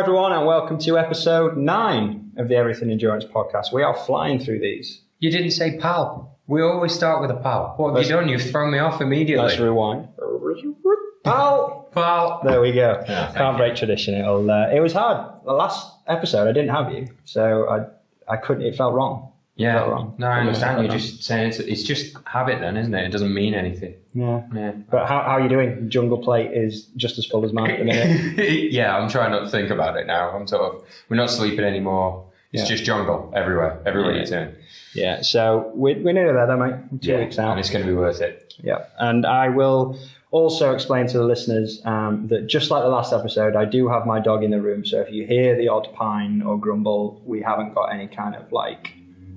everyone, and welcome to episode 9 of the Everything Endurance podcast. We are flying through these. You didn't say pal. We always start with a pal. What have you done? You've thrown me off immediately. Let's rewind. Pal! Pal! There we go. Can't break tradition. It was hard. The last episode, I didn't have you, so I couldn't. It felt wrong. Yeah, felt wrong. No, I understand. You're just saying it's just habit then, isn't it? It doesn't mean anything. Yeah. But how are you doing? Jungle plate is just as full as mine at the minute. Yeah, I'm trying not to think about it now. We're not sleeping anymore. It's just jungle everywhere you turn. Yeah, so we're nearly there, though, mate. 2 weeks out. And it's going to be worth it. Yeah, and I will also explain to the listeners that just like the last episode, I do have my dog in the room. So if you hear the odd pine or grumble, we haven't got any kind of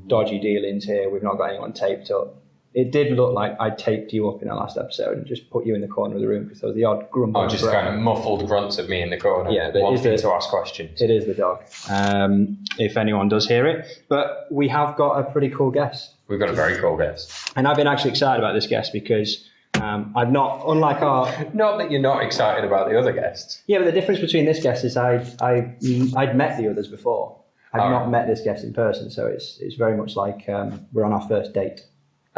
dodgy dealings here. We've not got anyone taped up. It did look like I taped you up in the last episode and just put you in the corner of the room because there was the odd grumble. Oh, just kind of muffled grunts of me in the corner. Yeah, wanting to ask questions. It is the dog. If anyone does hear it, but we have got a pretty cool guest. We've got a very cool guest, and I've been actually excited about this guest because I've not, unlike our. Not that you're not excited about the other guests. Yeah, but the difference between this guest is I'd met the others before. I've not met this guest in person, so it's very much like we're on our first date.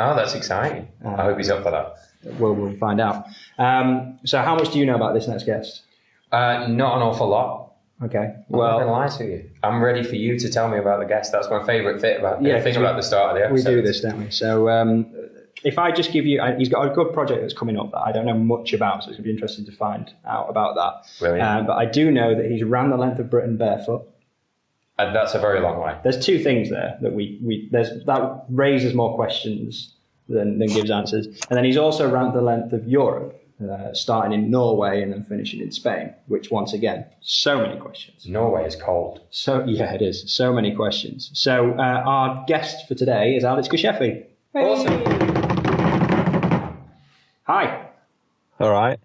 Oh, that's exciting. I hope he's up for that. We'll find out. So how much do you know about this next guest? Not an awful lot. Okay. I'm not going to lie to you. I'm ready for you to tell me about the guest. That's my favourite thing about the start of the episode. We do this, don't we? So if I just give you... he's got a good project that's coming up that I don't know much about, so it's going to be interesting to find out about that. Brilliant. But I do know that he's ran the length of Britain barefoot. That's a very long way. There's two things there that that raises more questions than gives answers. And then he's also ran the length of Europe, starting in Norway and then finishing in Spain, which once again, so many questions. Norway is cold. So yeah, it is. So many questions. So our guest for today is Aleks Kashefi. Hey. Awesome. Hi. All right.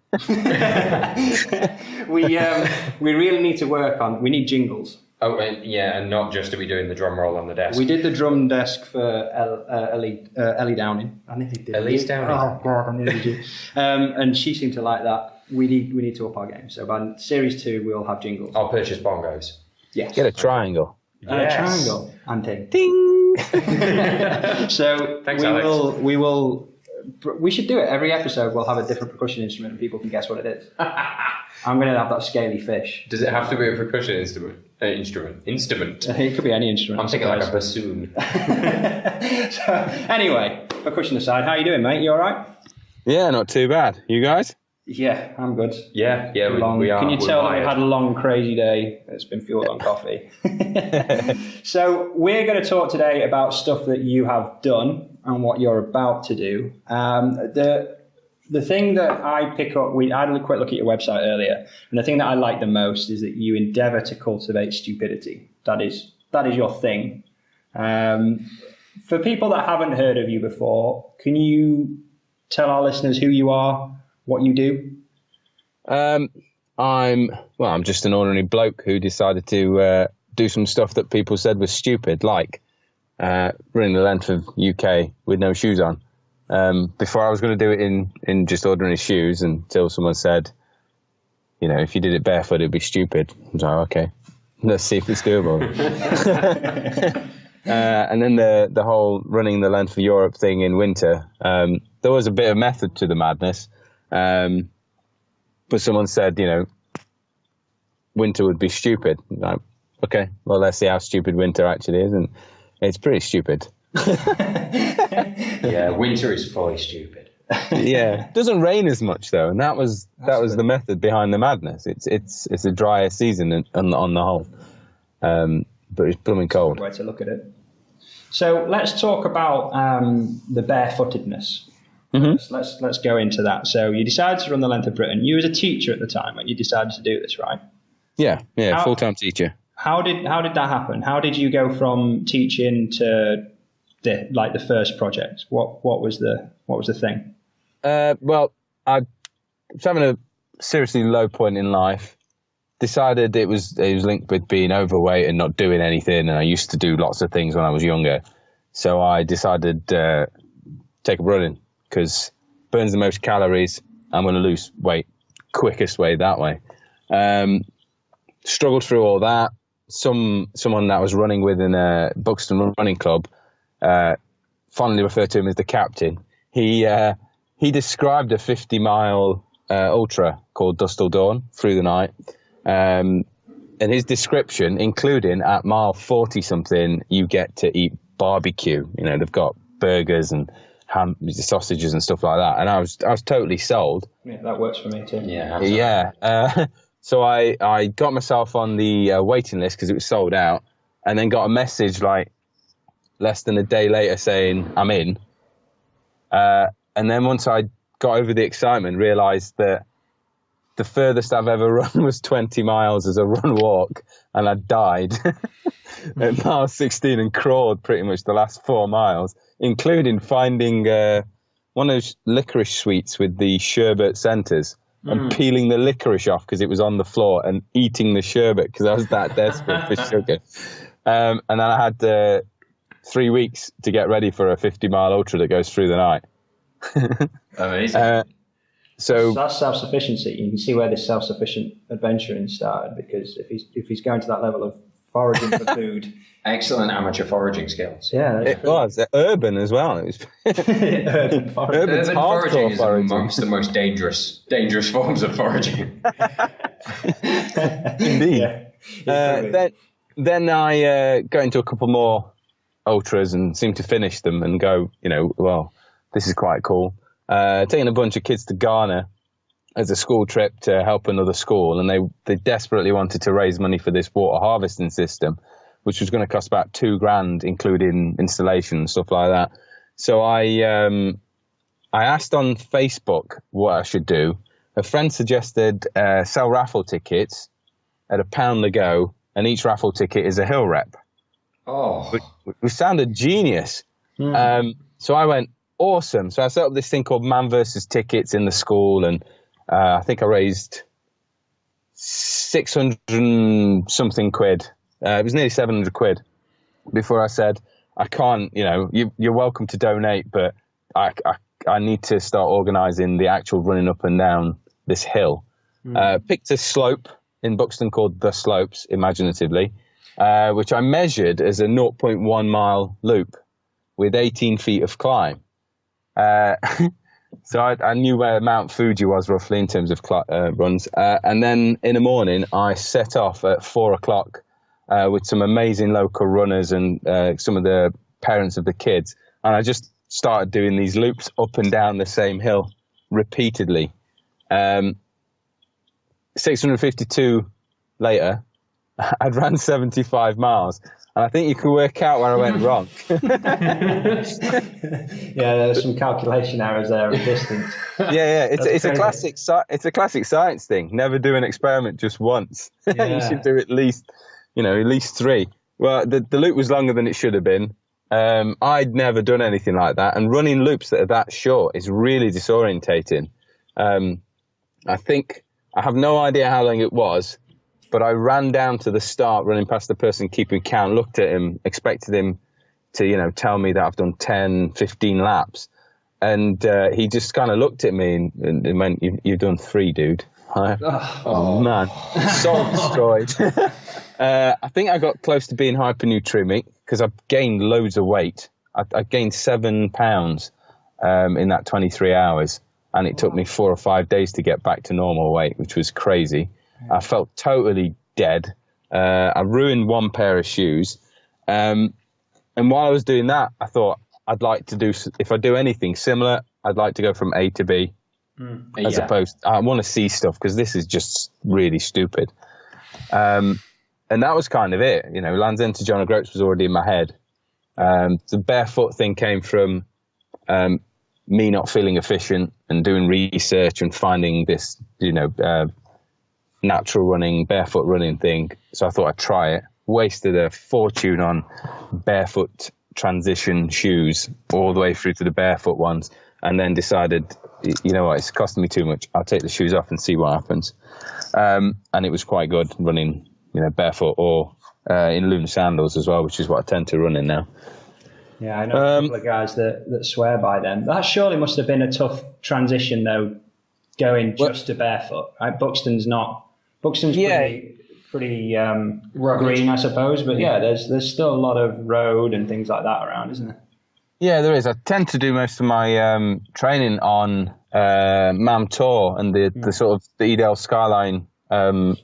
We really need to work on. We need jingles. Oh, and not just to be doing the drum roll on the desk. We did the drum desk for Ellie Downing. I nearly did. Ellie Downing. Oh God, I nearly did. And she seemed to like that. We need to up our game. So by series 2, we'll have jingles. I'll purchase bongos. Yes. Get a triangle. Yes. A triangle. And ting. Ding. So thanks, Alex. We should do it. Every episode we'll have a different percussion instrument and people can guess what it is. I'm going to have that scaly fish. Does it have to be a percussion instrument? Instrument. It could be any instrument. I'm thinking like a bassoon. So, anyway, percussion aside, how you doing, mate? You all right? Yeah, not too bad. You guys? Yeah, I'm good. Yeah, we are. Can you tell that we've had a long, crazy day? It's been fueled on coffee. So we're going to talk today about stuff that you have done and what you're about to do. The thing that I pick up, I had a quick look at your website earlier, and the thing that I like the most is that you endeavour to cultivate stupidity. That is your thing. For people that haven't heard of you before, can you tell our listeners who you are, what you do? I'm just an ordinary bloke who decided to do some stuff that people said was stupid, like running the length of UK with no shoes on. Before I was going to do it in just ordinary shoes until someone said, if you did it barefoot, it'd be stupid. I was like, okay, let's see if it's doable. And then the whole running the length of Europe thing in winter, there was a bit of method to the madness. But someone said, winter would be stupid. Like, okay, well, let's see how stupid winter actually is. And it's pretty stupid. Yeah, winter is fully stupid. Yeah, it doesn't rain as much though, and that was the method behind the madness. It's a drier season on the whole, but it's blooming cold. Way to look at it. So let's talk about the barefootedness. Mm-hmm. Let's go into that. So you decided to run the length of Britain. You was a teacher at the time when you decided to do this, right? Yeah, full-time teacher. How did that happen? How did you go from teaching to the first project? What was the thing? Well, I was having a seriously low point in life. Decided it was linked with being overweight and not doing anything. And I used to do lots of things when I was younger, so I decided take up running because burns the most calories. I'm going to lose weight quickest way that way. struggled through all that. Someone that I was running with in a Buxton running club, fondly referred to him as the captain. He described a 50-mile ultra called Dust Till Dawn through the night. And his description, including at mile 40 something, you get to eat barbecue. You know, they've got burgers and ham, sausages and stuff like that. And I was totally sold. Yeah, that works for me too. Yeah. Absolutely. Yeah. So I got myself on the waiting list because it was sold out, and then got a message like less than a day later saying I'm in. And then once I got over the excitement, realised that the furthest I've ever run was 20 miles as a run-walk, and I died at mile 16 and crawled pretty much the last 4 miles, including finding one of those licorice sweets with the sherbet centres. And peeling the licorice off because it was on the floor, and eating the sherbet because I was that desperate for sugar. And then I had 3 weeks to get ready for a 50-mile ultra that goes through the night. Amazing. So that's self-sufficiency. You can see where this self-sufficient adventuring started, because if he's going to that level of foraging for food. Excellent amateur foraging skills. Yeah, it was urban as well. It was urban foraging. Urban foraging is amongst the most dangerous forms of foraging. Indeed. Then I got into a couple more ultras and seemed to finish them and go, well, this is quite cool. Taking a bunch of kids to Ghana as a school trip to help another school, and they desperately wanted to raise money for this water harvesting system, which was going to cost about $2,000, including installation and stuff like that. So I asked on Facebook what I should do. A friend suggested sell raffle tickets at £1 a go, and each raffle ticket is a hill rep. Oh, which sounded genius. So I went, awesome. So I set up this thing called Man versus Tickets in the school, and I think I raised 600 and something quid. It was nearly 700 quid before I said, I can't, you're welcome to donate, but I need to start organising the actual running up and down this hill. Picked a slope in Buxton called The Slopes, imaginatively, which I measured as a 0.1 mile loop with 18 feet of climb. So I knew where Mount Fuji was roughly in terms of runs. And then in the morning, I set off at 4 o'clock with some amazing local runners and some of the parents of the kids. And I just started doing these loops up and down the same hill repeatedly. 652 later, I'd ran 75 miles. And I think you can work out where I went wrong. Yeah, there's some calculation errors there of distance. Yeah. It's a classic science thing. Never do an experiment just once. Yeah. You should do at least 3. Well, the loop was longer than it should have been. I'd never done anything like that, and running loops that are that short is really disorientating. I think I have no idea how long it was. But I ran down to the start, running past the person keeping count, looked at him, expected him to, tell me that I've done 10, 15 laps. And he just kind of looked at me and went, you've done 3, dude. Oh, man. So destroyed. I think I got close to being hypernutremic because I've gained loads of weight. I gained 7 pounds in that 23 hours. And it took me 4 or 5 days to get back to normal weight, which was crazy. I felt totally dead. I ruined 1 pair of shoes. And while I was doing that, I thought I'd like to do, if I do anything similar, I'd like to go from A to B. As opposed, I want to see stuff because this is just really stupid. And that was kind of it. Land's End to John O'Groats was already in my head. The barefoot thing came from me not feeling efficient and doing research and finding this, natural running, barefoot running thing. So I thought I'd try it. Wasted a fortune on barefoot transition shoes all the way through to the barefoot ones, and then decided, what, it's costing me too much. I'll take the shoes off and see what happens. And it was quite good running, barefoot or in loon sandals as well, which is what I tend to run in now. Yeah, I know a couple of guys that swear by them. That surely must have been a tough transition, though, going just to barefoot. Right? Buxton's pretty green, I suppose. But yeah, there's still a lot of road and things like that around, isn't there? Yeah, there is. I tend to do most of my training on Mam Tor and the sort of the Edel Skyline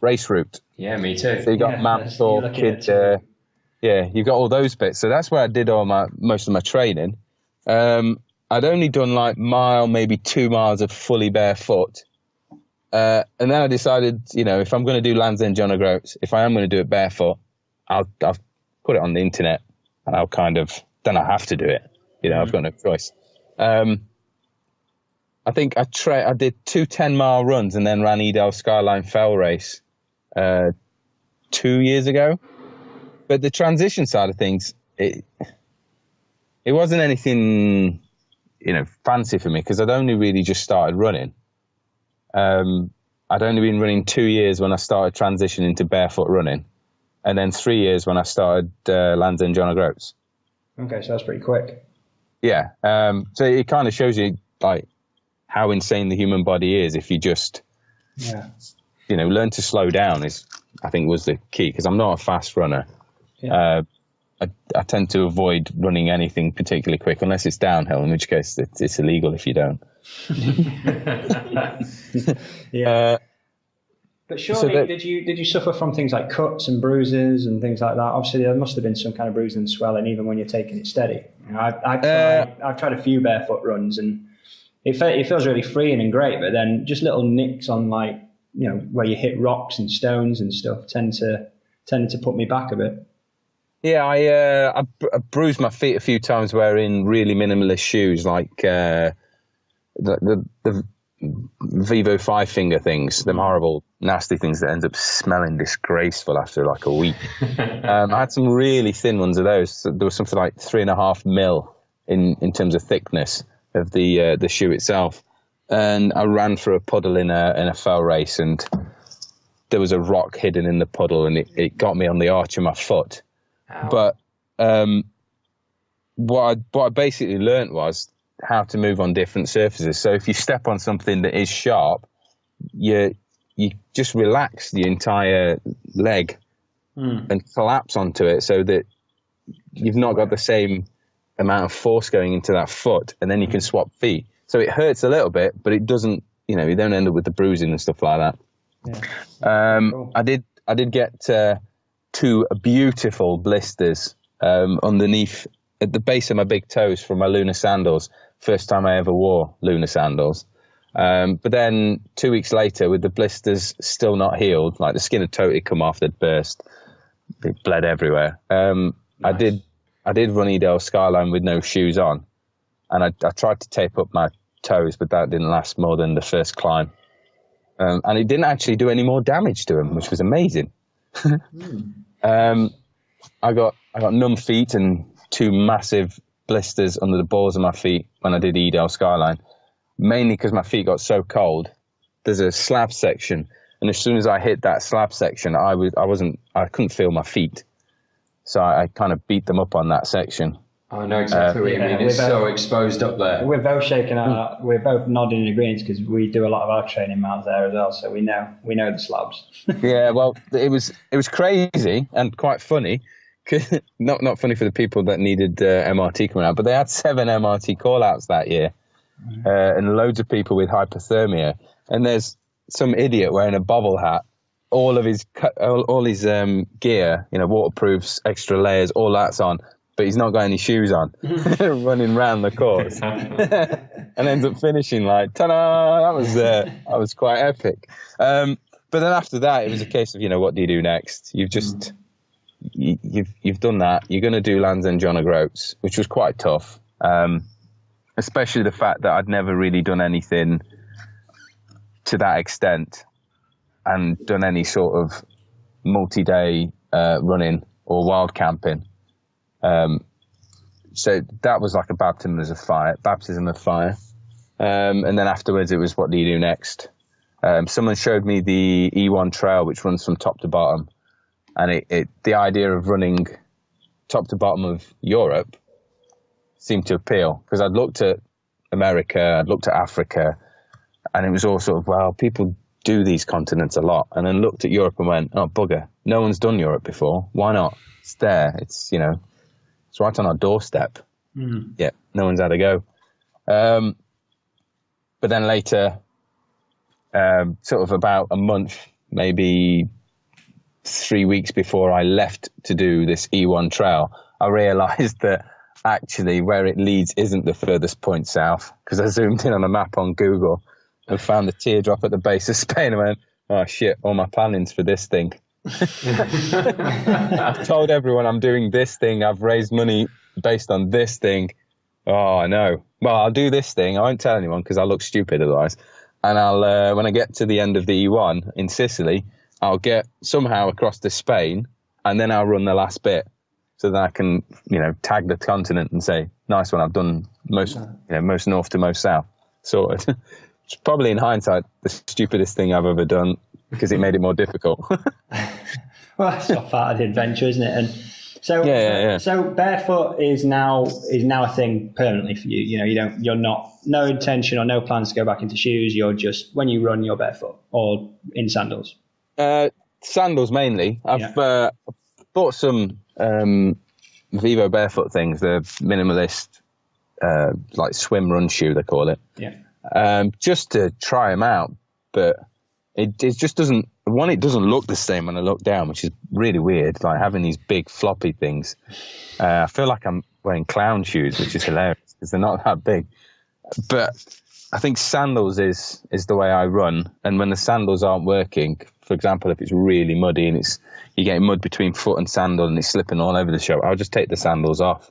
race route. Yeah, me too. So you got Mam Tor, Kid. You've got all those bits. So that's where I did most of my training. I'd only done like maybe 2 miles of fully barefoot. And then I decided, if I'm going to do Land's End John O'Groats, if I am going to do it barefoot, I'll put it on the internet and then I have to do it. I've got no choice. I think I did 2 10-mile runs and then ran Edel Skyline Fell Race 2 years ago. But the transition side of things, it wasn't anything, fancy for me because I'd only really just started running. I'd only been running 2 years when I started transitioning to barefoot running, and then 3 years when I started Land's End John O'Groats. Okay, so that's pretty quick. Yeah. So it kind of shows you like how insane the human body is if you just, learn to slow down I think was the key, because I'm not a fast runner. Yeah. I tend to avoid running anything particularly quick unless it's downhill, in which case it's illegal if you don't. Yeah. But surely, did you suffer from things like cuts and bruises and things like that? Obviously, there must have been some kind of bruising and swelling even when you're taking it steady. I've tried a few barefoot runs and it feels really freeing and great, but then just little nicks on where you hit rocks and stones and stuff tend to put me back a bit. Yeah, I bruised my feet a few times wearing really minimalist shoes like the Vivo 5-finger things, them horrible, nasty things that end up smelling disgraceful after like a week. I had some really thin ones of those. There was something like 3.5 mil in terms of thickness of the shoe itself. And I ran through a puddle in a fell race, and there was a rock hidden in the puddle, and it got me on the arch of my foot. Ow. But what I basically learnt was how to move on different surfaces. So if you step on something that is sharp, you just relax the entire leg and collapse onto it, so that you've not got the same amount of force going into that foot, and then you can swap feet. So it hurts a little bit, but it doesn't, you don't end up with the bruising and stuff like that. Yeah. Cool. I did get 2 beautiful blisters underneath at the base of my big toes from my lunar sandals. First time I ever wore lunar sandals. But then 2 weeks later, with the blisters still not healed, like the skin had totally come off, they'd burst, they bled everywhere. Nice. I did run Edel Skyline with no shoes on, and I tried to tape up my toes, but that didn't last more than the first climb. And it didn't actually do any more damage to them, which was amazing. I got numb feet and 2 massive blisters under the balls of my feet when I did Edel Skyline, mainly because my feet got so cold. There's a slab section, and as soon as I hit that slab section, I couldn't feel my feet, so I kind of beat them up on that section. I know exactly what you mean. It's so exposed up there. We're both we're both nodding in agreement because we do a lot of our training miles there as well, so we know the slabs. Yeah, well, it was crazy and quite funny. Not funny for the people that needed MRT coming out, but they had 7 MRT call-outs that year, and loads of people with hypothermia. And there's some idiot wearing a bobble hat, all his gear, waterproofs, extra layers, all that's on, but he's not got any shoes on, running round the course, and ends up finishing like, ta-da! That was quite epic. But then after that, it was a case of, what do you do next? You've just you've done that. You're going to do Land's End John O'Groats, which was quite tough, especially the fact that I'd never really done anything to that extent and done any sort of multi-day running or wild camping. So that was like a baptism of fire. And then afterwards it was, what do you do next? Someone showed me the E1 trail, which runs from top to bottom. And the idea of running top to bottom of Europe seemed to appeal, because I'd looked at America, I'd looked at Africa, and it was all sort of, well, people do these continents a lot. And then looked at Europe and went, oh, bugger, no one's done Europe before. Why not? It's there. It's, it's right on our doorstep. Yeah, no one's had a go. But then later, sort of about a month, maybe 3 weeks before I left to do this E1 trail, I realised that actually where it leads isn't the furthest point south, because I zoomed in on a map on Google and found the teardrop at the base of Spain and went, oh shit, all my planning's for this thing. I've told everyone I'm doing this thing. I've raised money based on this thing. Oh, I know. Well, I'll do this thing. I won't tell anyone because I'll look stupid otherwise. And I'll, when I get to the end of the E1 in Sicily, I'll get somehow across to Spain, and then I'll run the last bit, so that I can, tag the continent and say, nice one, I've done most north to most south. Sorted. It's probably in hindsight the stupidest thing I've ever done, because it made it more difficult. Well, it's not part of the adventure, isn't it? And so, so barefoot is now a thing permanently for you. You're not, no intention or no plans to go back into shoes. You're just, when you run, you're barefoot or in sandals. Sandals mainly. I've bought some Vivo barefoot things. The minimalist, like swim run shoe they call it. Yeah. Just to try them out, but it just doesn't. One, it doesn't look the same when I look down, which is really weird. Like having these big floppy things. I feel like I'm wearing clown shoes, which is hilarious because they're not that big. But I think sandals is the way I run. And when the sandals aren't working, for example, if it's really muddy and you're getting mud between foot and sandal and it's slipping all over the show, I'll just take the sandals off,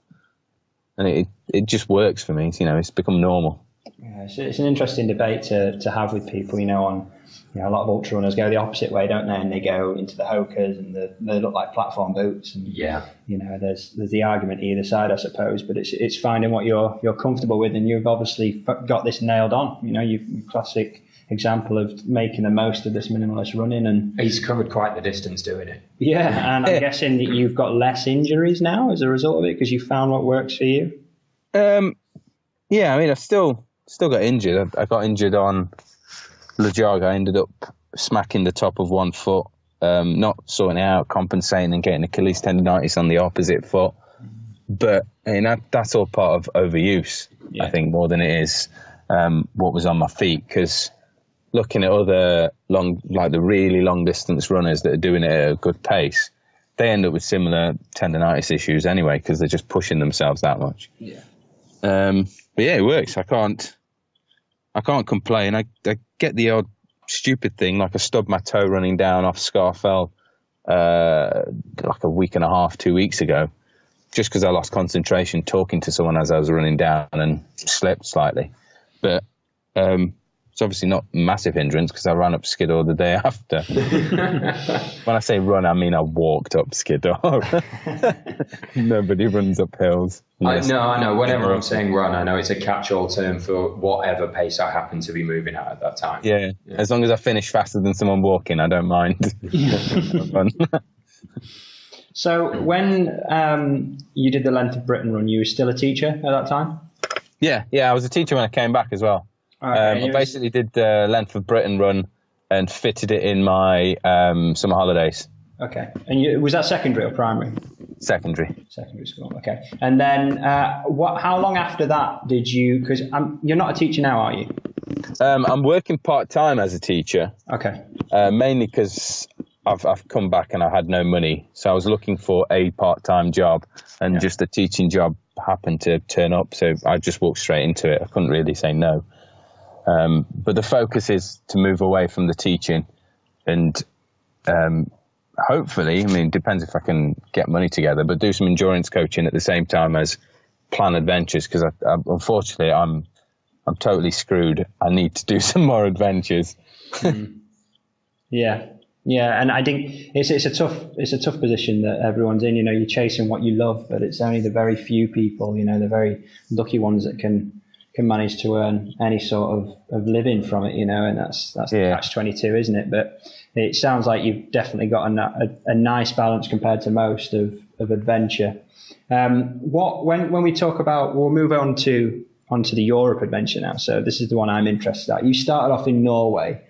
and it just works for me. It's become normal. Yeah, it's an interesting debate to have with people. On a lot of ultra runners go the opposite way, don't they? And they go into the Hokas and they look like platform boots. And, there's the argument either side, I suppose. But it's finding what you're comfortable with, and you've obviously got this nailed on. You classic example of making the most of this minimalist running, and he's covered quite the distance doing it. Yeah, and I'm guessing that you've got less injuries now as a result of it because you found what works for you. Yeah, I mean, I've still got injured. I got injured on LEJOG. I ended up smacking the top of one foot, not sorting it out, compensating and getting Achilles tendonitis on the opposite foot. But that's all part of overuse, I think, more than it is what was on my feet. Because looking at other the really long distance runners that are doing it at a good pace, they end up with similar tendonitis issues anyway, because they're just pushing themselves that much. Yeah. But yeah, it works. I can't complain. I get the odd stupid thing, like I stubbed my toe running down off Scarfell like a week and a half, 2 weeks ago, just because I lost concentration talking to someone as I was running down and slipped slightly. But it's obviously not a massive hindrance because I ran up Skiddaw the day after. When I say run, I mean I walked up Skiddaw. Nobody runs up hills. I know. Whenever I'm saying run, I know it's a catch-all term for whatever pace I happen to be moving at that time. Yeah. As long as I finish faster than someone walking, I don't mind. So when you did the Length of Britain run, you were still a teacher at that time? Yeah, I was a teacher when I came back as well. Okay, I basically did the Length of Britain run and fitted it in my summer holidays. Okay. And was that secondary or primary? Secondary school. Okay. And then how long after that did you, because you're not a teacher now, are you? I'm working part-time as a teacher. Okay. Mainly because I've come back and I had no money. So I was looking for a part-time job, and just a teaching job happened to turn up. So I just walked straight into it. I couldn't really say no. But the focus is to move away from the teaching and hopefully, it depends if I can get money together, but do some endurance coaching at the same time as plan adventures, because unfortunately I'm totally screwed. I need to do some more adventures. Yeah, and I think it's a tough position that everyone's in. You're chasing what you love, but it's only the very few people, the very lucky ones that can manage to earn any sort of living from it, and that's the catch-22, isn't it? But it sounds like you've definitely got a nice balance compared to most of adventure. When we talk about, we'll move onto the Europe adventure now. So this is the one I'm interested in. You started off in Norway.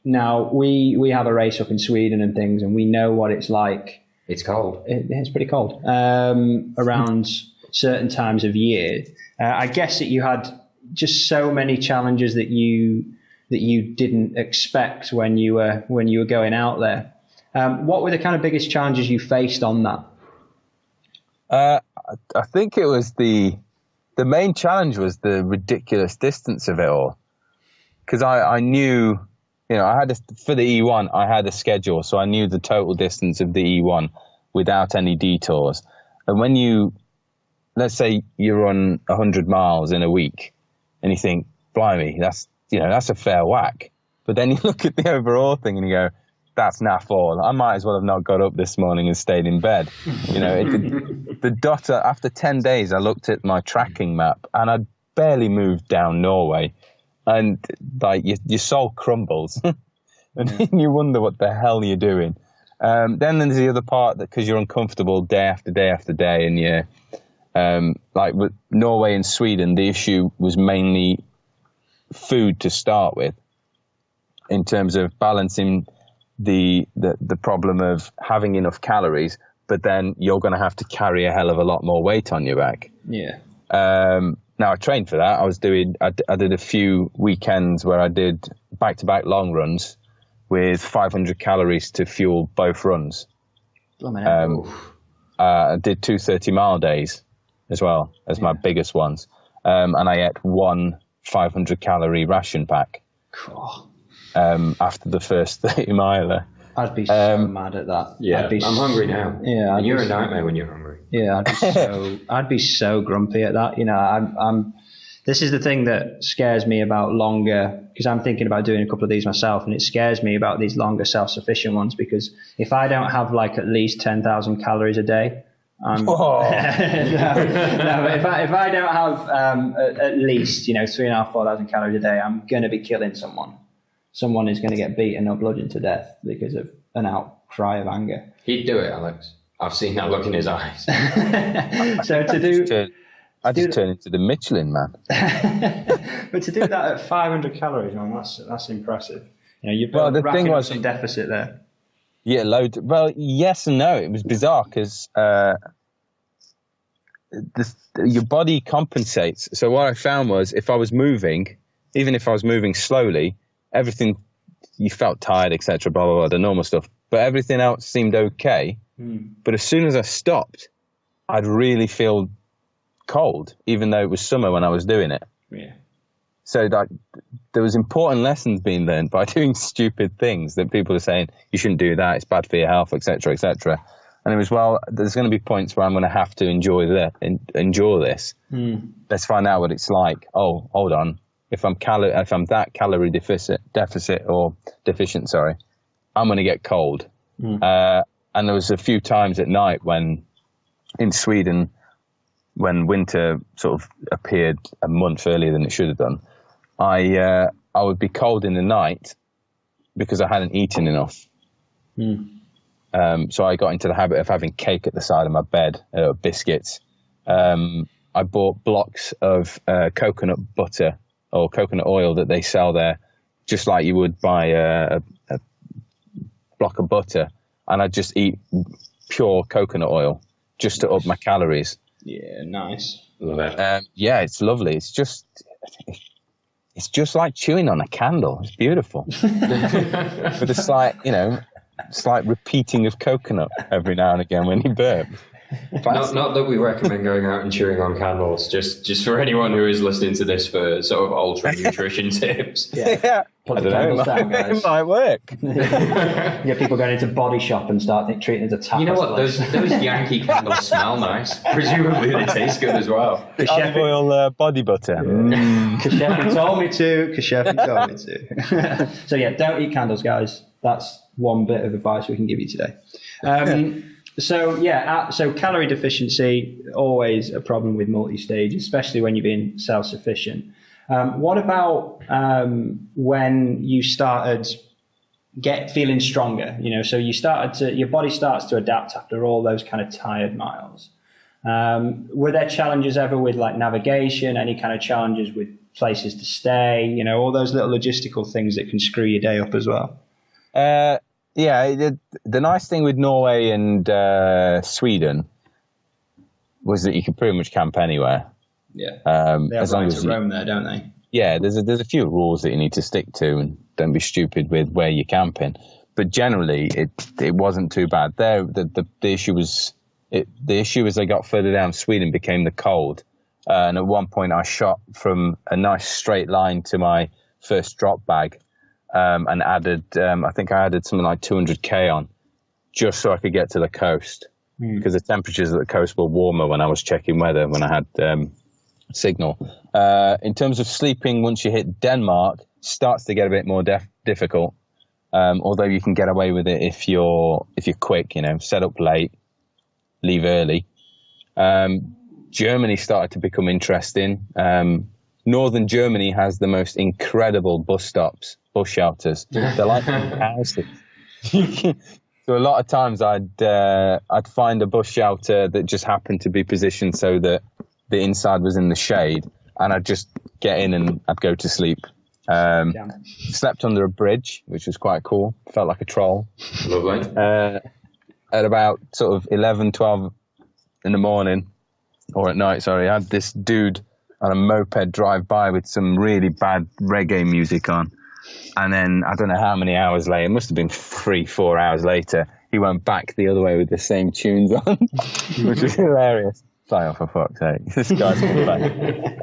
Now, we have a race up in Sweden and things, and we know what it's like. It's cold. It's pretty cold around certain times of year. I guess that you had just so many challenges that you didn't expect when you were going out there. What were the kind of biggest challenges you faced on that? I think it was the main challenge was the ridiculous distance of it all, because I knew, I had for the E1 I had a schedule, so I knew the total distance of the E1 without any detours. And when let's say you run 100 miles in a week, and you think, blimey, that's a fair whack. But then you look at the overall thing and you go, that's naff all. I might as well have not got up this morning and stayed in bed. The dot, after 10 days, I looked at my tracking map and I'd barely moved down Norway. And like your soul crumbles and you wonder what the hell you're doing. Then there's the other part that, because you're uncomfortable day after day after day, and like with Norway and Sweden, the issue was mainly food to start with, in terms of balancing the problem of having enough calories, but then you're going to have to carry a hell of a lot more weight on your back. Yeah. Now I trained for that. I did a few weekends where I did back-to-back long runs with 500 calories to fuel both runs. I did 2 30-mile days as well as my biggest ones. And I ate one 500-calorie ration pack. Cool. After the first 30 miler. I'd be so mad at that. Yeah, I'm hungry now. Yeah, you're a nightmare when you're hungry. Yeah, I'd be so grumpy at that. I'm. This is the thing that scares me about longer, because I'm thinking about doing a couple of these myself, and it scares me about these longer self-sufficient ones, because if I don't have like at least 10,000 calories a day, I'm. No, if I don't have at least 3,500 4,000 calories a day, I'm gonna be killing someone. Someone is going to get beaten or bludgeoned to death because of an outcry of anger. He'd do it, Alex. I've seen that look in his eyes. So to do... I just turn into the Michelin Man. But to do that at 500 calories, man, that's impressive. You're the thing was some deficit there. Yeah, load. Well, yes and no. It was bizarre because your body compensates. So what I found was, if I was moving, even if I was moving slowly, everything, you felt tired, etc., blah, blah, blah, the normal stuff. But everything else seemed okay. But as soon as I stopped, I'd really feel cold, even though it was summer when I was doing it. Yeah. So there was important lessons being learned by doing stupid things that people are saying, you shouldn't do that, it's bad for your health, etc., etc. And it was, well, there's going to be points where I'm going to have to endure this. Let's find out what it's like. Oh, hold on. If I'm that calorie deficient, I'm going to get cold. And there was a few times at night when, in Sweden, when winter sort of appeared a month earlier than it should have done, I would be cold in the night because I hadn't eaten enough. So I got into the habit of having cake at the side of my bed, biscuits. I bought blocks of coconut butter or coconut oil that they sell there, just like you would buy a block of butter, and I just eat pure coconut oil just to up my calories. Yeah, nice. Love it. Yeah, it's lovely. It's just like chewing on a candle. It's beautiful. With a slight repeating of coconut every now and again when you burp. Not that we recommend going out and chewing on candles, just for anyone who is listening to this for sort of ultra nutrition tips. Yeah. Put the candles down, guys. It might work. You get people going into Body Shop and start treating it as a tapas. You know what? Those Yankee candles smell nice. Presumably they taste good as well. Olive oil body butter. Kashefi told me to. So yeah, don't eat candles, guys. That's one bit of advice we can give you today. So calorie deficiency, always a problem with multi-stage, especially when you're being self-sufficient. What about when you started feeling stronger? So your body starts to adapt after all those kind of tired miles. Were there challenges ever with like navigation? Any kind of challenges with places to stay, you know, all those little logistical things that can screw your day up as well. Yeah, the nice thing with Norway and Sweden was that you could pretty much camp anywhere. Yeah, they have as long right as to roam there, don't they? Yeah, there's a few rules that you need to stick to, and don't be stupid with where you're camping. But generally, it wasn't too bad. There, the issue was as they got further down, Sweden became the cold. And at one point, I shot from a nice straight line to my first drop bag, and added, I think I added something like 200k on, just so I could get to the coast, because the temperatures at the coast were warmer when I was checking weather, when I had signal. In terms of sleeping, once you hit Denmark, starts to get a bit more difficult. Although you can get away with it if you're quick, you know, set up late, leave early. Germany started to become interesting. Northern Germany has the most incredible bus shelters. They're like houses. So a lot of times I'd find a bus shelter that just happened to be positioned so that the inside was in the shade, and I'd just get in and I'd go to sleep. Slept under a bridge, which was quite cool. Felt like a troll. Lovely. At about sort of 11, 12 in the morning, or at night, sorry, I had this dude on a moped drive by with some really bad reggae music on. And then I don't know how many hours later, it must have been 3-4 hours later, he went back the other way with the same tunes on, which was hilarious. It's like, oh, for fuck's sake, this guy's like,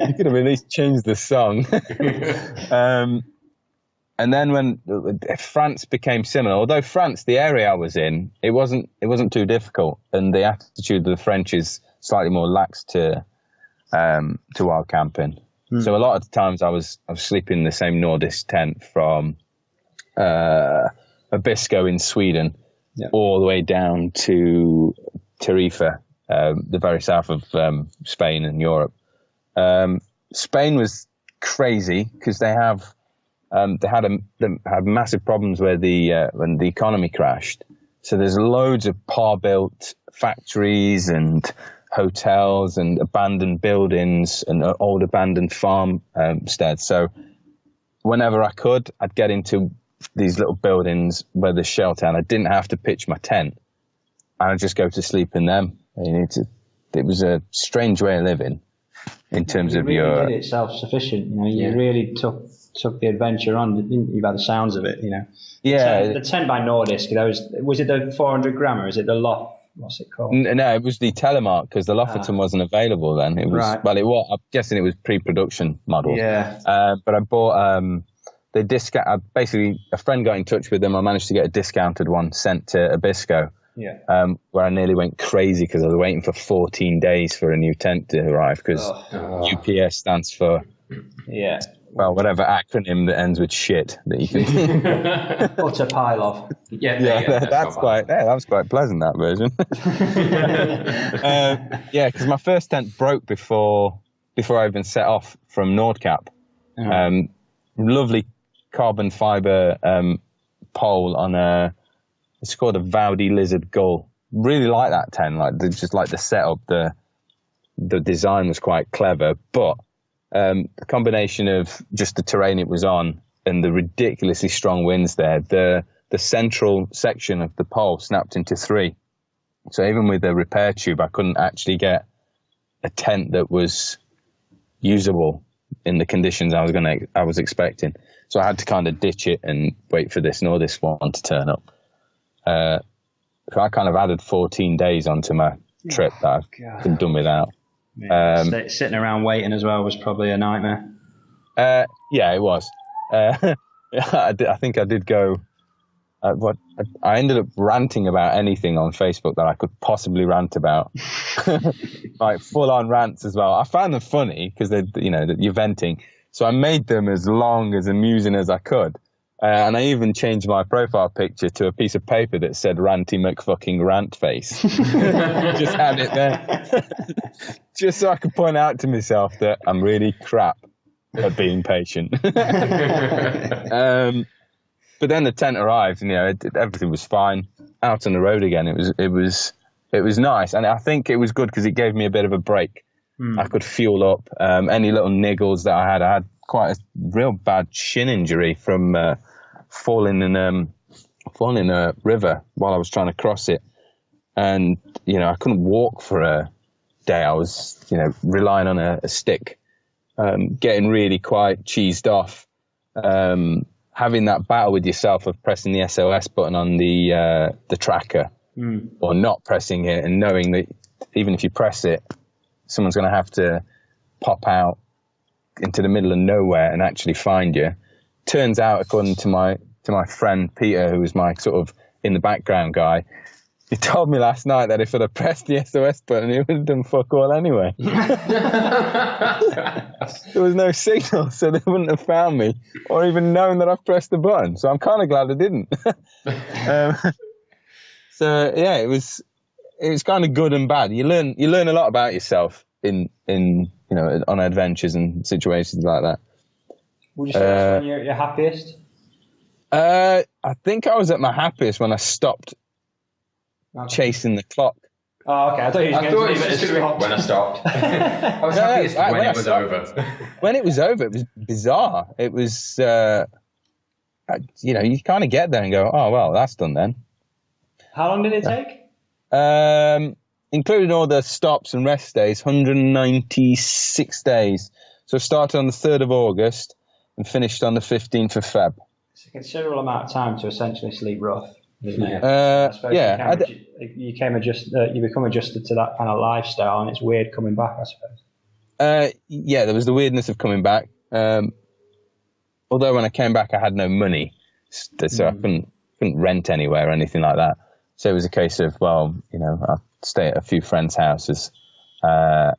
you could have at least changed the song. And then when France became similar, although France, the area I was in, it wasn't too difficult, and the attitude of the French is slightly more lax to wild camping. So a lot of the times I was sleeping in the same nordist tent from Abisko in Sweden, all the way down to Tarifa, the very south of Spain and Europe. Spain was crazy because they had massive problems where when the economy crashed. So there's loads of par-built factories and hotels and abandoned buildings and old abandoned farmsteads. So whenever I could, I'd get into these little buildings where there's shelter, and I didn't have to pitch my tent. I'd just go to sleep in them. It was a strange way of living in terms of your... did it self-sufficient, you know, you really took the adventure on, didn't you, by the sounds of it, you know. Yeah. The tent by Nordisk, was it the 400 grammer? Is it the Loft? What's it called? No, it was the Telemark, because the Lofferton wasn't available then. It was, right. Well, it was. I'm guessing it was pre-production models. Yeah. But I bought, basically a friend got in touch with them. I managed to get a discounted one sent to Abisko. Yeah. Where I nearly went crazy because I was waiting for 14 days for a new tent to arrive, because UPS stands for well, whatever acronym that ends with shit that you can utter pile of. That was quite pleasant, that version. Because my first tent broke before I even set off from Nordkap. Lovely carbon fiber pole on it's called a Vaudi Lizard Gull. Really like that tent. Just like the setup, the design was quite clever, but the combination of just the terrain it was on and the ridiculously strong winds there, the central section of the pole snapped into 3. So even with the repair tube, I couldn't actually get a tent that was usable in the conditions I was expecting. So I had to kind of ditch it and wait for this Nordisk one to turn up. So I kind of added 14 days onto my trip that I've been done without. Yeah, sitting around waiting as well was probably a nightmare. Yeah, it was. I think I did go. I ended up ranting about anything on Facebook that I could possibly rant about, like full-on rants as well. I found them funny because you're venting, so I made them as long, as amusing as I could. And I even changed my profile picture to a piece of paper that said "Ranty McFucking Rant Face." Just had it there, just so I could point out to myself that I'm really crap at being patient. But then the tent arrived, and everything was fine. Out on the road again, it was nice, and I think it was good because it gave me a bit of a break. I could fuel up any little niggles that I had quite a real bad shin injury from falling in a river while I was trying to cross it. And, I couldn't walk for a day. I was, relying on a stick, getting really quite cheesed off, having that battle with yourself of pressing the SOS button on the tracker or not pressing it, and knowing that even if you press it, someone's going to have to pop out into the middle of nowhere and actually find you. Turns out, according to my friend Peter, who was my sort of in the background guy, he told me last night that if I'd have pressed the SOS button, he would have done fuck all anyway. There was no signal, so they wouldn't have found me or even known that I've pressed the button. So I'm kind of glad I didn't. So yeah, it was kind of good and bad. You learn a lot about yourself in on adventures and situations like that. Would you say that's when you're at your happiest? I think I was at my happiest when I stopped chasing the clock. Oh, okay. I thought you were going to leave it when I stopped. I was happiest when it was over. When it was over, it was bizarre. It was, you kind of get there and go, oh, well, that's done then. How long did it take? Including all the stops and rest days, 196 days. So I started on the 3rd of August and finished on the 15th of Feb. It's a considerable amount of time to essentially sleep rough, isn't it? You become adjusted to that kind of lifestyle, and it's weird coming back, I suppose. Yeah, there was the weirdness of coming back. Although when I came back, I had no money, so I couldn't rent anywhere or anything like that. So it was a case of, well, I'd stay at a few friends' houses. I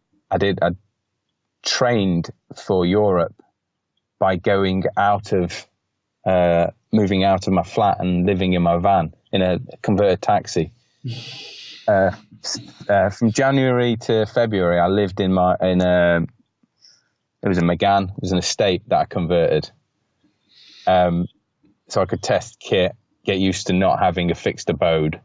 trained for Europe by moving out of my flat and living in my van in a converted taxi. From January to February, I lived it was a McGann, it was an estate that I converted. So I could test kit, get used to not having a fixed abode,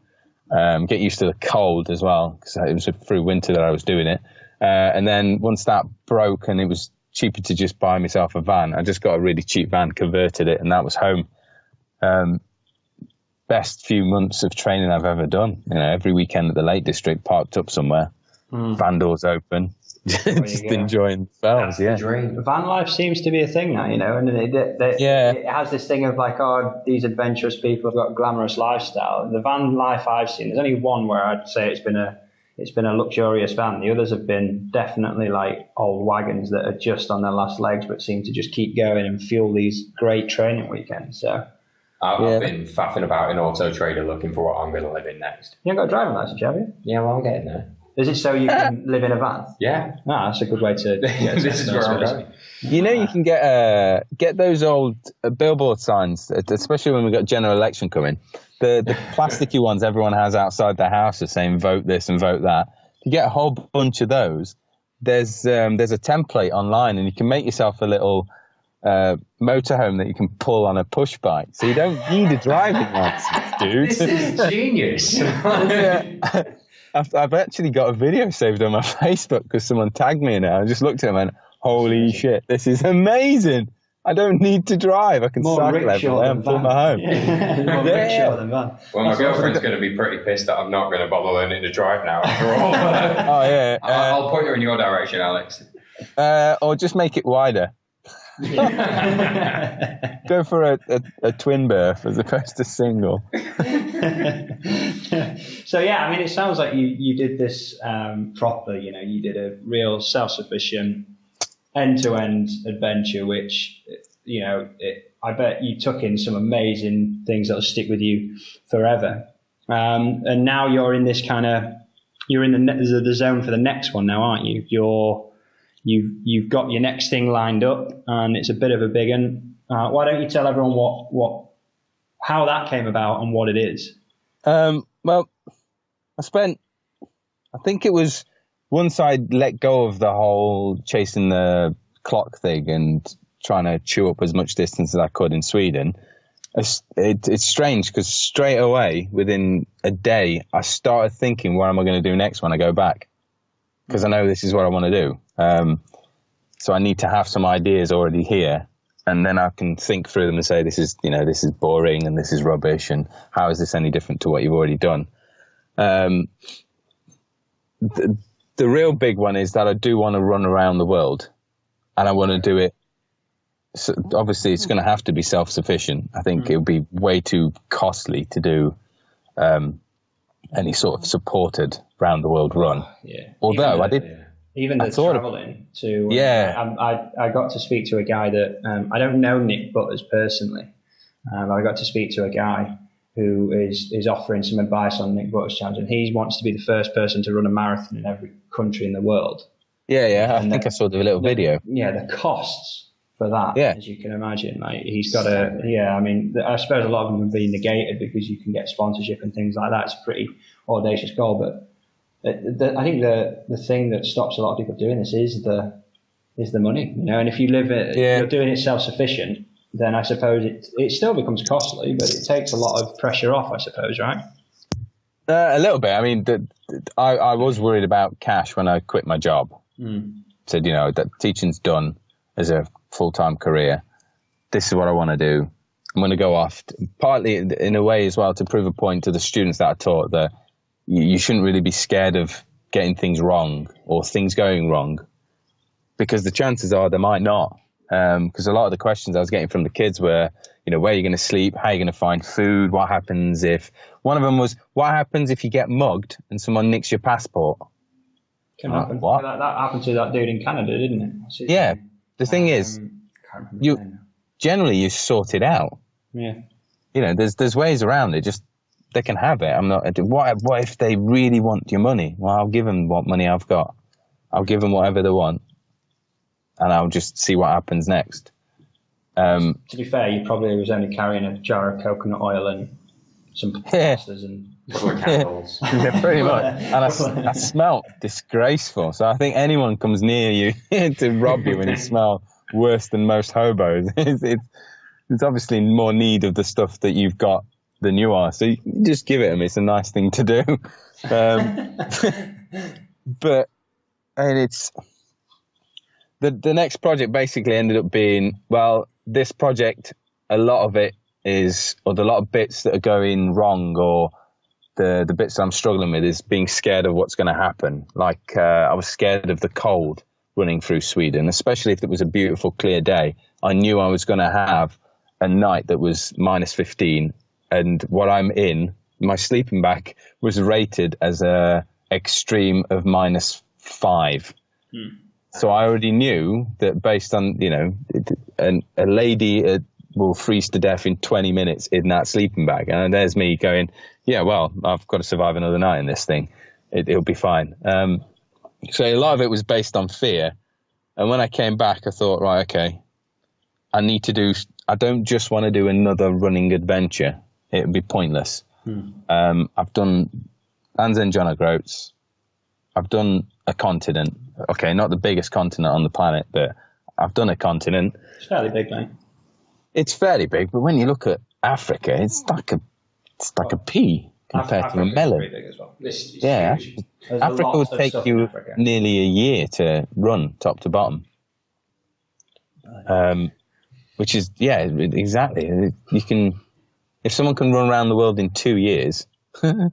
get used to the cold as well, because it was through winter that I was doing it. And then once that broke and it was cheaper to just buy myself a van, I just got a really cheap van, converted it, and that was home. Best few months of training I've ever done. Every weekend at the Lake District, parked up somewhere, van doors open, just enjoying themselves. The dream. Van life seems to be a thing now, and it has this thing of like, these adventurous people have got a glamorous lifestyle. The van life I've seen, there's only one where I'd say it's been a luxurious van. The others have been definitely like old wagons that are just on their last legs, but seem to just keep going and fuel these great training weekends. So I've been faffing about in Auto Trader looking for what I'm going to live in next. You haven't got a driving license, have you? Yeah, well, I'm getting there. Is it so you can live in a van? Yeah. That's a good way to get This is where I'm going. You can get those old billboard signs, especially when we've got general election coming. The plasticky ones everyone has outside their house are saying vote this and vote that. You get a whole bunch of those. There's a template online, and you can make yourself a little motorhome that you can pull on a push bike. So you don't need a driving license, dude. This is genius. I've actually got a video saved on my Facebook because someone tagged me in it. I just looked at it and went, holy shit, this is amazing. I don't need to drive. I can cycle everywhere and pull my home. More rickshaw than van. Well, my girlfriend's going to be pretty pissed that I'm not going to bother learning to drive now after all. Oh, yeah. I'll point her in your direction, Alex. Or just make it wider. Go for a twin berth as opposed to single. So yeah, I mean, it sounds like you did this proper. You did a real self-sufficient, end-to-end adventure, which I bet you took in some amazing things that'll stick with you forever. And now you're in this you're in the zone for the next one now, aren't you? You've got your next thing lined up, and it's a bit of a big one. Why don't you tell everyone how that came about and what it is? Well, I think it was once I let go of the whole chasing the clock thing and trying to chew up as much distance as I could in Sweden. It's strange because straight away, within a day, I started thinking, what am I going to do next when I go back? Because I know this is what I want to do. So I need to have some ideas already here, and then I can think through them and say, this is boring and this is rubbish, and how is this any different to what you've already done? The real big one is that I do want to run around the world, and I want to do it. So obviously, it's going to have to be self-sufficient. I think it would be way too costly to do any sort of supported round the world run. Yeah. Although even the traveling to. I got to speak to a guy that I don't know Nick Butters personally. I got to speak to a guy who is offering some advice on Nick Butters' challenge, and he wants to be the first person to run a marathon in every country in the world. Yeah. I think I saw the little video. Yeah, the costs for that, as you can imagine, like he's got I suppose a lot of them have been negated because you can get sponsorship and things like that. It's a pretty audacious goal, but I think the thing that stops a lot of people doing this is the money, and if you live it, you're doing it self-sufficient, then I suppose it still becomes costly, but it takes a lot of pressure off, I suppose, right? A little bit. I mean, I was worried about cash when I quit my job. Said, that teaching's done as a full-time career. This is what I want to do. I'm going to go off, partly in a way as well, to prove a point to the students that I taught, that you shouldn't really be scared of getting things wrong or things going wrong, because the chances are they might not. Because a lot of the questions I was getting from the kids were, where are you going to sleep? How are you going to find food? What happens if... One of them was, what happens if you get mugged and someone nicks your passport? Can happen. What? That happened to that dude in Canada, didn't it? Yeah. The thing is, generally you sort it out. Yeah. There's ways around it. Just they can have it. I'm not. What if they really want your money? Well, I'll give them what money I've got. I'll give them whatever they want, and I'll just see what happens next. To be fair, you probably was only carrying a jar of coconut oil and some pastas and candles. Yeah, pretty much. And I smell disgraceful. So I think anyone comes near you to rob you when you smell worse than most hobos. It's obviously more need of the stuff that you've got than you are. So you just give it them. It's a nice thing to do. But it's the next project basically ended up being, well, this project, a lot of it is, or the lot of bits that are going wrong, or the bits that I'm struggling with, is being scared of what's going to happen. Like I was scared of the cold running through Sweden, especially if it was a beautiful clear day. I knew I was going to have a night that was minus 15, and what I'm in, my sleeping bag was rated as a extreme of minus 5. So I already knew that based on, a lady will freeze to death in 20 minutes in that sleeping bag. And there's me going, yeah, well, I've got to survive another night in this thing. It'll be fine. So a lot of it was based on fear. And when I came back, I thought, right, okay, I don't just want to do another running adventure. It would be pointless. I've done Land's End John O'Groats. I've done a continent. Okay, not the biggest continent on the planet, but I've done a continent. It's fairly big, mate. It's fairly big, but when you look at Africa, it's like a pea compared to a melon. Pretty big as well. Yeah, Africa would take you nearly a year to run top to bottom. Which is, yeah, exactly. You can, if someone can run around the world in 2 years, the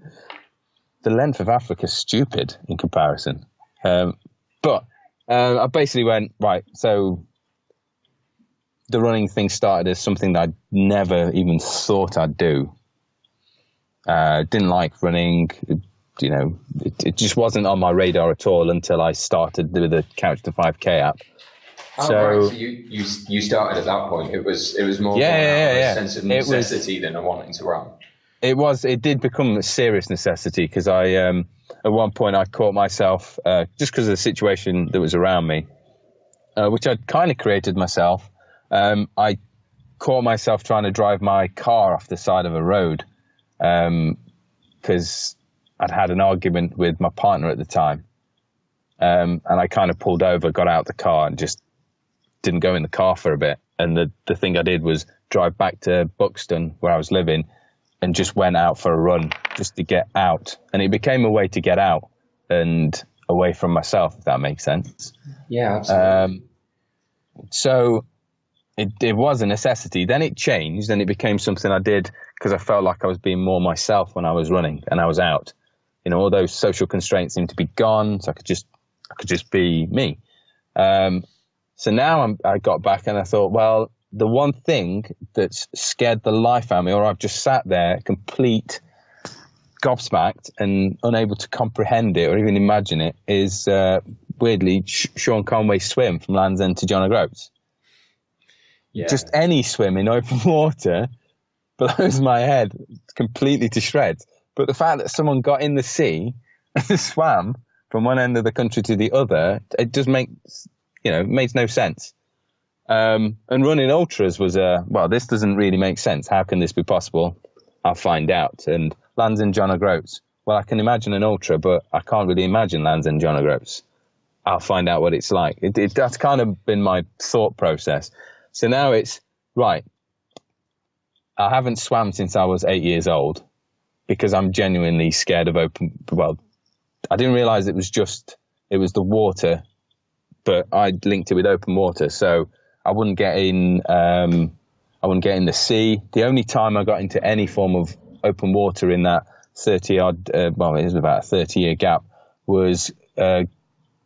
length of Africa is stupid in comparison. But I basically went, right, so the running thing started as something that I'd never even thought I'd do. Didn't like running, it just wasn't on my radar at all until I started with the Couch to 5K app. Oh, right. So you started at that point. It was more a sense of necessity than a wanting to run. It did become a serious necessity, because I at one point I caught myself, just because of the situation that was around me, which I'd kind of created myself. I caught myself trying to drive my car off the side of a road, because I'd had an argument with my partner at the time, and I kind of pulled over, got out the car, and just didn't go in the car for a bit. And the thing I did was drive back to Buxton, where I was living, and just went out for a run just to get out. And it became a way to get out and away from myself, if that makes sense. Yeah, absolutely. So it was a necessity. Then it changed and it became something I did because I felt like I was being more myself when I was running and I was out. You know, all those social constraints seemed to be gone, so I could just be me. So now I got back and I thought, well, the one thing that's scared the life out of me, or I've just sat there complete gobsmacked and unable to comprehend it or even imagine it, is weirdly Sean Conway's swim from Land's End to John O'Groats. Yeah. Just any swim in open water blows my head completely to shreds. But the fact that someone got in the sea and swam from one end of the country to the other, it just makes no sense. And running ultras was well, this doesn't really make sense. How can this be possible? I'll find out. And Land's End John O'Groats. Well, I can imagine an ultra, but I can't really imagine Land's End John O'Groats. I'll find out what it's like. That's kind of been my thought process. So now it's, right, I haven't swam since I was 8 years old because I'm genuinely scared of well, I didn't realize it was the water, but I linked it with open water. So I wouldn't get in the sea. The only time I got into any form of open water in that 30-odd, it was about a 30-year gap, was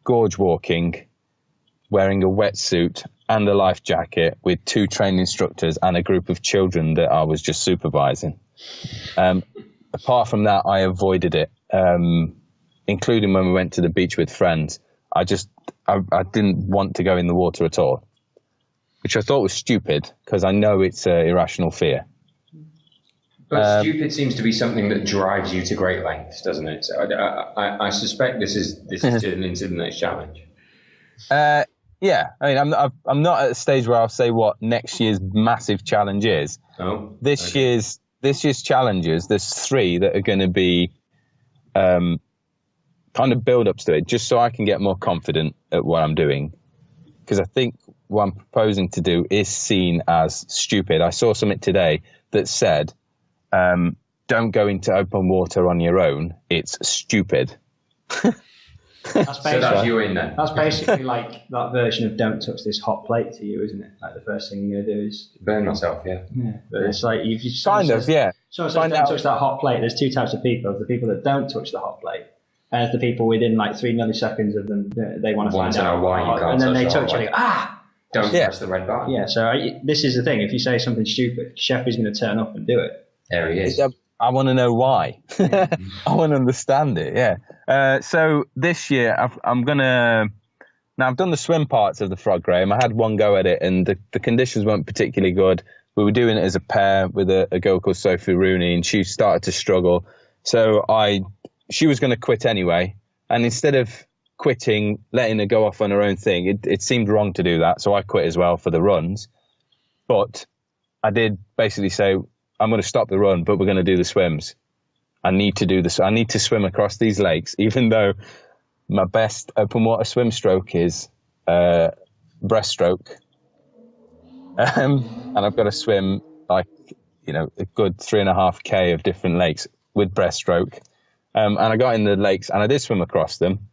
gorge walking, wearing a wetsuit and a life jacket with 2 trained instructors and a group of children that I was just supervising. Apart from that, I avoided it, including when we went to the beach with friends. I didn't want to go in the water at all, which I thought was stupid because I know it's an irrational fear. But stupid seems to be something that drives you to great lengths, doesn't it? So I suspect this is turning into the next challenge. Yeah, I mean, I'm not at a stage where I'll say what next year's massive challenge is. Oh, this year's challenges. There's 3 that are going to be kind of build-ups to it, just so I can get more confident at what I'm doing. Because I think what I'm proposing to do is seen as stupid. I saw something today that said, don't go into open water on your own. It's stupid. That's you in there. That's basically like that version of "Don't touch this hot plate" to you, isn't it? Like the first thing you're gonna do is burn myself. Yeah. But it's like you kind of, yeah. Someone says don't touch that hot plate. There's 2 types of people: the people that don't touch the hot plate, and it's the people within like 3 milliseconds of them they want to find out why you can't. And then they touch it. Don't press the red button. Yeah. So this is the thing: if you say something stupid, Kashefi's going to turn up and do it. There he is. I want to know why. I want to understand it. Yeah. So this year I've done the swim parts of the Frog Graham. I had one go at it, and the conditions weren't particularly good. We were doing it as a pair with a girl called Sophie Rooney, and she started to struggle. So she was going to quit anyway, and instead of quitting, letting her go off on her own thing, it seemed wrong to do that. So I quit as well for the runs, but I did basically say, I'm going to stop the run, but we're going to do the swims. I need to do this. I need to swim across these lakes, even though my best open water swim stroke is breaststroke. And I've got to swim a good 3.5K of different lakes with breaststroke. And I got in the lakes and I did swim across them.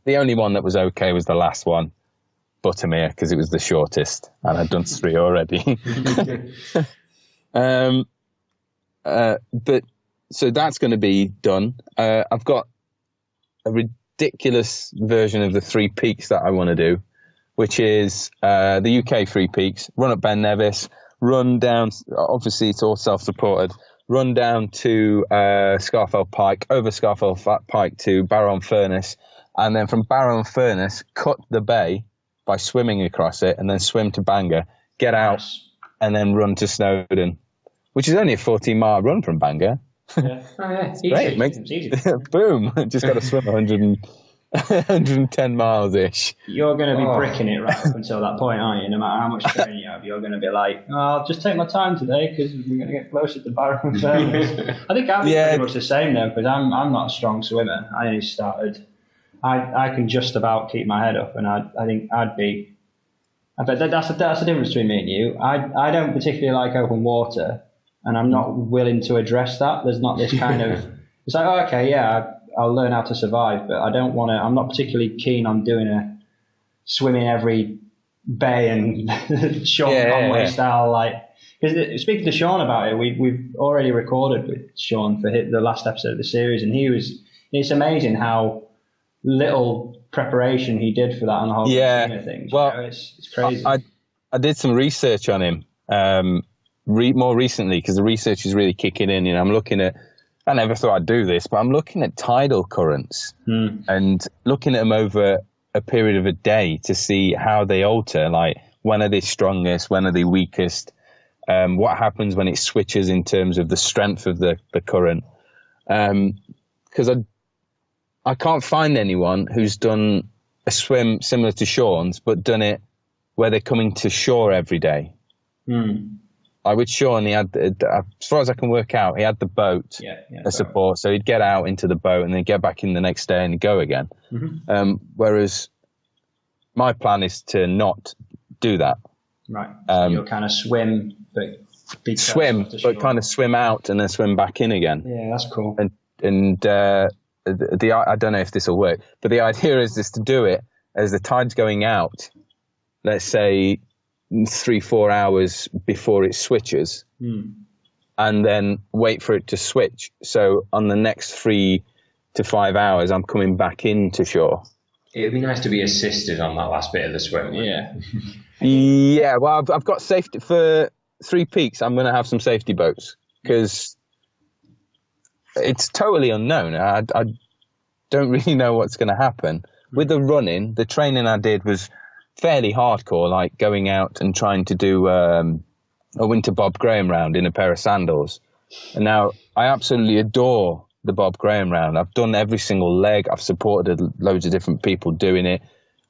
The only one that was okay was the last one, Buttermere, because it was the shortest and I'd done 3 already. But so that's going to be done. I've got a ridiculous version of the 3 peaks that I want to do, which is the UK 3 peaks, run up Ben Nevis, run down, obviously it's all self-supported, run down to Scarfell Pike, over Scarfell Pike to Barrow-on-Furness, and then from Barrow-on-Furness, cut the bay by swimming across it, and then swim to Bangor, get out, and then run to Snowdon, which is only a 14-mile run from Bangor. Yeah. Oh, yeah. Easy. Great. It's easy. Boom. Just got to swim 110 miles-ish. You're going to be bricking it right up until that point, aren't you? No matter how much training you have, you're going to be like, I'll just take my time today because we're going to get closer to Barrow-on-Furness. I think I'll be pretty much the same though, because I'm not a strong swimmer. I only started. I can just about keep my head up, and I think I'd be. I bet that's the difference between me and you. I don't particularly like open water, and I'm not willing to address that. There's not this kind of. It's like, oh, okay, yeah, I'll learn how to survive, but I don't want to. I'm not particularly keen on doing swimming every Bay and Sean Conway style, like. Because speaking to Sean about it, we've already recorded with Sean for the last episode of the series, and it's amazing how little preparation he did for that on the whole routine of things. Well, it's crazy. I did some research on him more recently because the research is really kicking in. I'm looking at, I never thought I'd do this, but I'm looking at tidal currents and looking at them over a period of a day to see how they alter, like when are they strongest, when are they weakest, what happens when it switches in terms of the strength of the current. Because I can't find anyone who's done a swim similar to Sean's, but done it where they're coming to shore every day. Like with Sean, he had, as far as I can work out, he had the boat, a support. So he'd get out into the boat and then get back in the next day and go again. Whereas my plan is to not do that. Right. So you'll kind of swim, but kind of swim out and then swim back in again. Yeah, that's cool. And I don't know if this will work, but the idea is to do it as the tide's going out, let's say 3-4 hours before it switches, and then wait for it to switch. So on the next 3 to 5 hours, I'm coming back into shore. It'd be nice to be assisted on that last bit of the swim. Yeah. Yeah. Well, I've got safety for 3 peaks. I'm going to have some safety boats because it's totally unknown. I don't really know what's going to happen. With the running, the training I did was fairly hardcore, like going out and trying to do a winter Bob Graham round in a pair of sandals. And now I absolutely adore the Bob Graham round. I've done every single leg. I've supported loads of different people doing it.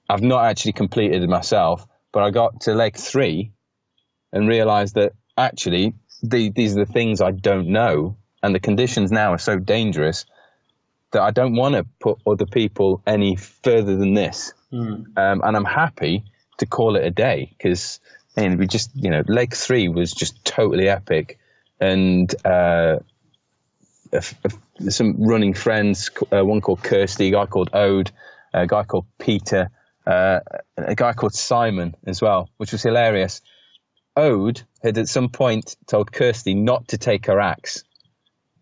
I've not actually completed it myself, but I got to leg 3 and realized that actually these are the things I don't know. And the conditions now are so dangerous that I don't want to put other people any further than this. And I'm happy to call it a day because we just, leg 3 was just totally epic. And some running friends, one called Kirsty, a guy called Ode, a guy called Peter, a guy called Simon as well, which was hilarious. Ode had at some point told Kirsty not to take her axe.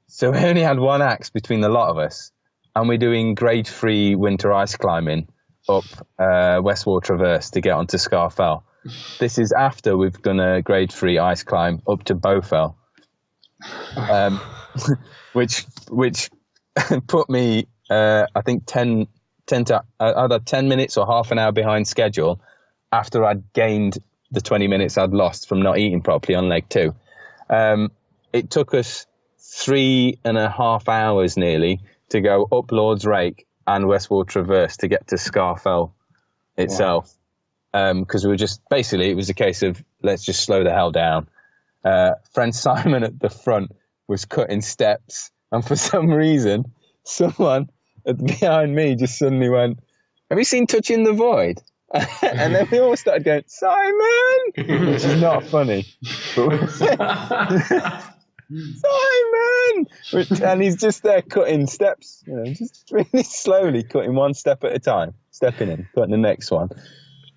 So we only had one axe between the lot of us, and we're doing grade 3 winter ice climbing up Westwall Traverse to get onto Scarfell. This is after we've done a grade 3 ice climb up to Bowfell, which put me, I think, 10 to either 10 minutes or half an hour behind schedule after I'd gained the 20 minutes I'd lost from not eating properly on leg 2. It took us 3.5 hours nearly to go up Lord's Rake and Westwall Traverse to get to Scarfell itself. Because we were just, basically it was a case of let's just slow the hell down. Friend Simon at the front was cutting steps, and for some reason someone behind me just suddenly went, "Have you seen Touching the Void?" And then we all started going, "Simon," which is not funny. Simon! And he's just there cutting steps, just really slowly cutting one step at a time, stepping in, putting the next one.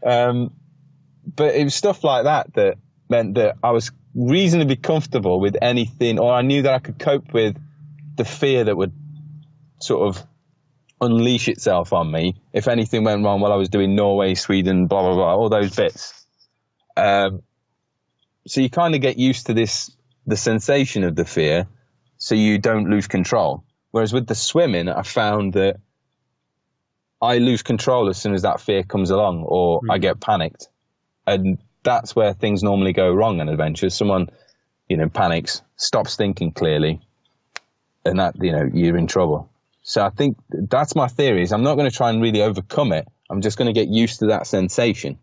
But it was stuff like that that meant that I was reasonably comfortable with anything, or I knew that I could cope with the fear that would sort of unleash itself on me if anything went wrong while I was doing Norway, Sweden, blah, blah, blah, all those bits. So you kind of get used to the sensation of the fear, so you don't lose control. Whereas with the swimming, I found that I lose control as soon as that fear comes along, or I get panicked. And that's where things normally go wrong in adventures. Someone, panics, stops thinking clearly, and that, you're in trouble. So I think that's my theory, is I'm not going to try and really overcome it. I'm just going to get used to that sensation.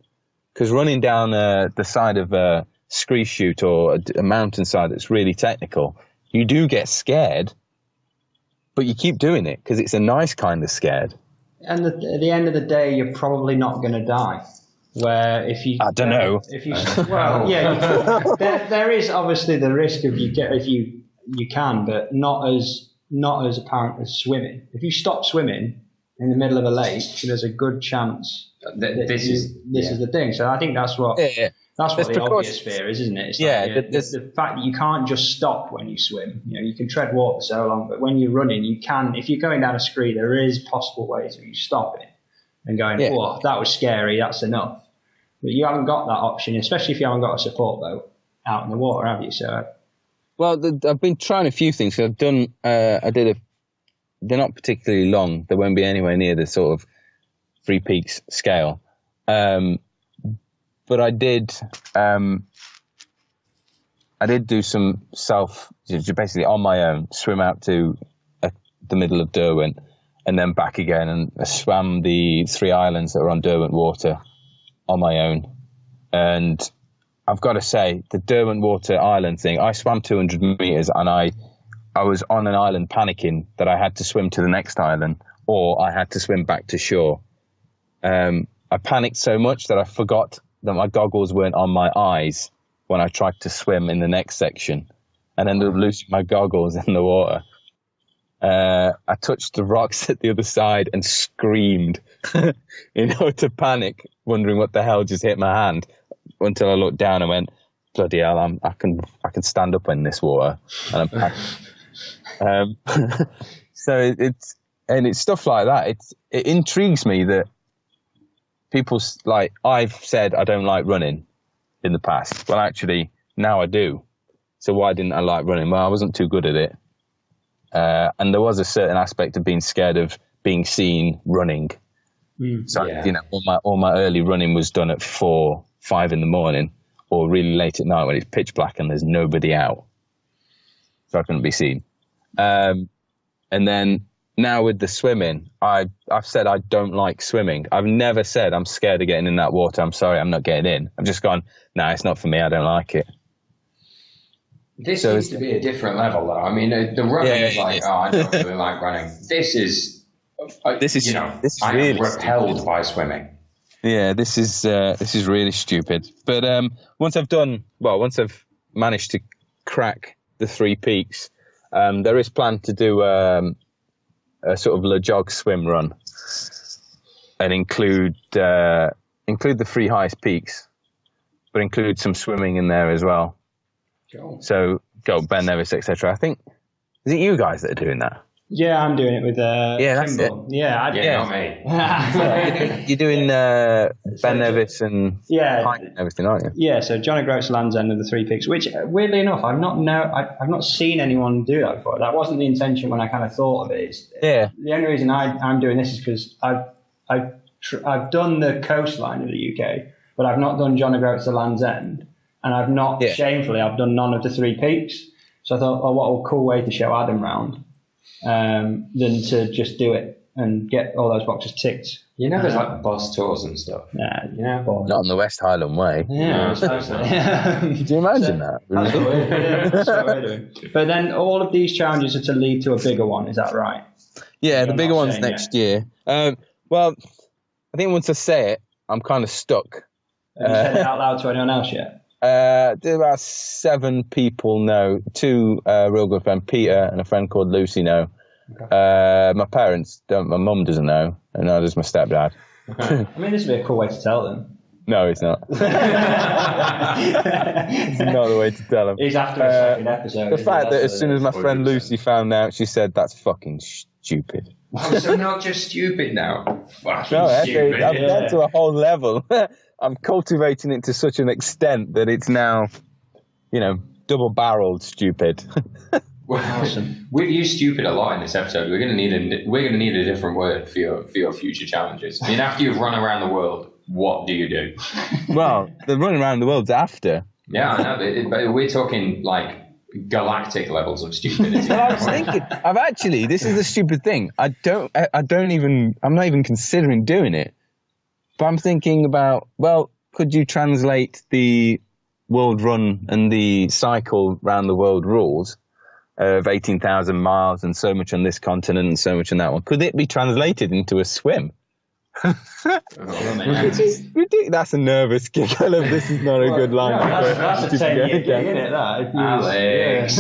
Because running down the side of a scree chute or a mountainside that's really technical, you do get scared, but you keep doing it because it's a nice kind of scared. And at the end of the day, you're probably not going to die. Where if you, I don't know. If you, well, yeah, there is obviously the risk of if you can, but not as apparent as swimming. If you stop swimming in the middle of a lake, there's a good chance this is the thing. So I think that's what that's what the obvious fear is, isn't it? It's the fact that you can't just stop when you swim. You know, you can tread water for so long, but when you're running, you can. If you're going down a scree, there is possible ways of you stopping and going, "Oh, that was scary. That's enough." But you haven't got that option, especially if you haven't got a support boat out in the water, have you? So, well, I've been trying a few things. So I've done. They're not particularly long. They won't be anywhere near the sort of Three Peaks scale. But I did do some basically on my own, swim out to the middle of Derwent and then back again, and I swam the 3 islands that are on Derwent water on my own. And I've got to say, the Derwent water island thing, I swam 200 meters and I was on an island panicking that I had to swim to the next island or I had to swim back to shore. I panicked so much that I forgot that my goggles weren't on my eyes when I tried to swim in the next section and ended up losing my goggles in the water. I touched the rocks at the other side and screamed in utter panic, wondering what the hell just hit my hand, until I looked down and went, bloody hell, I can stand up in this water. And I'm so it's stuff like that. It intrigues me that people, like, I've said I don't like running in the past. Well, actually, now I do. So why didn't I like running? Well, I wasn't too good at it. And there was a certain aspect of being scared of being seen running. So, you know, all my early running was done at 4, 5 in the morning or really late at night when it's pitch black and there's nobody out. So I couldn't be seen. And then now with the swimming, I've said I don't like swimming. I've never said I'm scared of getting in that water. I'm sorry, I'm not getting in. I've just gone, no, it's not for me. I don't like it. This seems to be a different level, though. I mean, the running is like, I don't really like running. This is you know, I'm really repelled by swimming. Yeah, this is really stupid. But once I've managed to crack the 3 peaks, there is planned to do a sort of LEJOG swim run and include the 3 highest peaks, but include some swimming in there as well. Cool. So go Ben Nevis, etc. I think, is it you guys that are doing that? Yeah, I'm doing it with that's it. Not me. You're doing Ben Nevis and Pike and everything, aren't you? Yeah, so John O'Groats Land's End of the 3 Peaks, which weirdly enough, I've not seen anyone do that before. That wasn't the intention when I kind of thought of it. The only reason I'm doing this is because I've done the coastline of the UK, but I've not done John O'Groats Land's End, and I've not shamefully I've done none of the 3 Peaks. So I thought, what a cool way to show Adam round. Than to just do it and get all those boxes ticked. You know, there's like bus tours and stuff. Yeah, you know, not on the West Highland Way. Yeah, Could you imagine that? That's what we're doing. But then all of these challenges are to lead to a bigger one. Is that right? Yeah, the bigger one's next year. Well, I think once I say it, I'm kind of stuck. Have you said it out loud to anyone else yet? About 7 people know. 2 real good friends, Peter and a friend called Lucy, know. Okay. My parents don't. My mum doesn't know, and neither does my stepdad. I mean, this would be a cool way to tell them. No, it's not. It's not the way to tell them. He's after a second episode. The fact that as soon as my friend Lucy found out, she said, "That's fucking stupid." Oh, so not just stupid now. Stupid. I've gone to a whole level. I'm cultivating it to such an extent that it's now, you know, double-barreled stupid. Awesome. We've used stupid a lot in this episode. We're gonna need a different word for your future challenges. I mean, after you've run around the world, what do you do? Well, the run around the world's after. Yeah, I know, but we're talking like galactic levels of stupidity. Well, I was thinking, this is the stupid thing. I'm not even considering doing it. But I'm thinking about, well, could you translate the world run and the cycle round the world rules of 18,000 miles and so much on this continent and so much on that one? Could it be translated into a swim? Which is ridiculous. That's a nervous giggle. This is not a good line. That's a 10-year gig, isn't it? Aleks.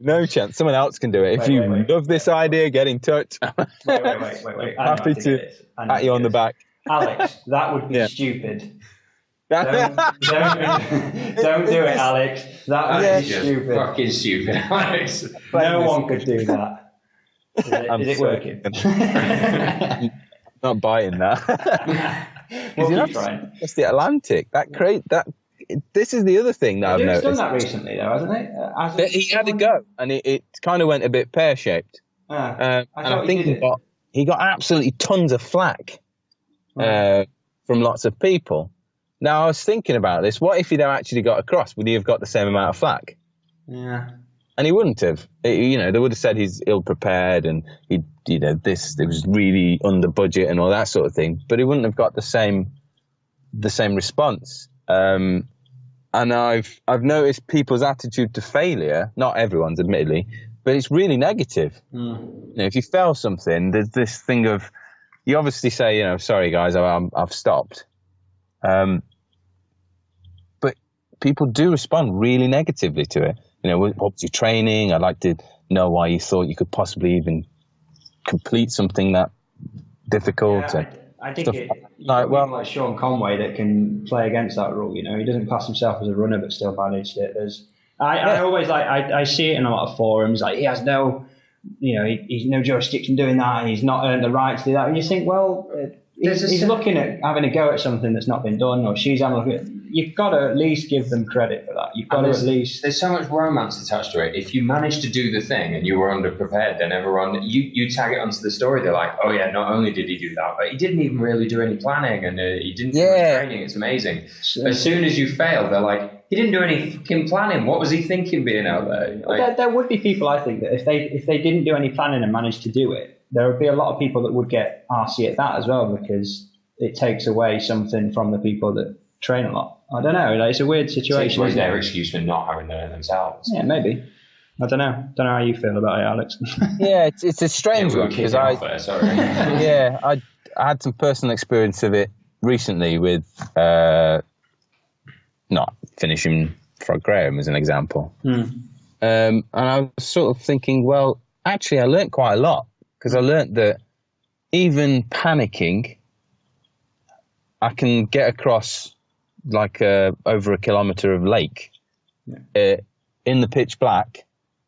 No chance. Someone else can do it. If you love this idea, get in touch. Wait. Happy to pat you on the back. Alex, that would be stupid. Don't do it, Alex. That would be stupid. Fucking stupid, Alex. No one could do that. Is it working? Not biting that. We'll keep trying. That's the Atlantic. This is the other thing that I've noticed. He's done that recently, though, hasn't it? He had a go, and it kind of went a bit pear-shaped. And I think he got absolutely tons of flack from lots of people. Now, I was thinking about this. What if he'd actually got across? Would he have got the same amount of flack? Yeah. And he wouldn't have. They would have said he's ill-prepared and it was really under budget and all that sort of thing. But he wouldn't have got the same response. And I've noticed people's attitude to failure. Not everyone's, admittedly, but it's really negative. If you fail something, there's this thing of you obviously say, sorry guys, I've stopped. But people do respond really negatively to it. What's your training? I'd like to know why you thought you could possibly even complete something that difficult. Yeah, I think like Sean Conway that can play against that rule. He doesn't class himself as a runner, but still managed it. I always I see it in a lot of forums. Like he has no, he's no jurisdiction doing that, and he's not earned the right to do that. And you think, well, he's looking at having a go at something that's not been done, or she's having a look at it. You've got to at least give them credit for that. You've got to at least. There's so much romance attached to it. If you manage to do the thing and you were underprepared, then everyone you tag it onto the story. They're like, oh yeah, not only did he do that, but he didn't even really do any planning and he didn't do any training. It's amazing. As soon as you fail, they're like, he didn't do any fucking planning. What was he thinking being out there? There would be people, I think, that if they didn't do any planning and managed to do it, there would be a lot of people that would get arsey at that as well, because it takes away something from the people that train a lot. I don't know. It's a weird situation. It's their excuse for not having done it themselves. Yeah, maybe. I don't know. Don't know how you feel about it, Alex. Yeah, it's a strange one because I had some personal experience of it recently with not finishing Frog Graham as an example. And I was sort of thinking, well, actually, I learned quite a lot because I learned that even panicking, I can get across like over a kilometre of lake in the pitch black,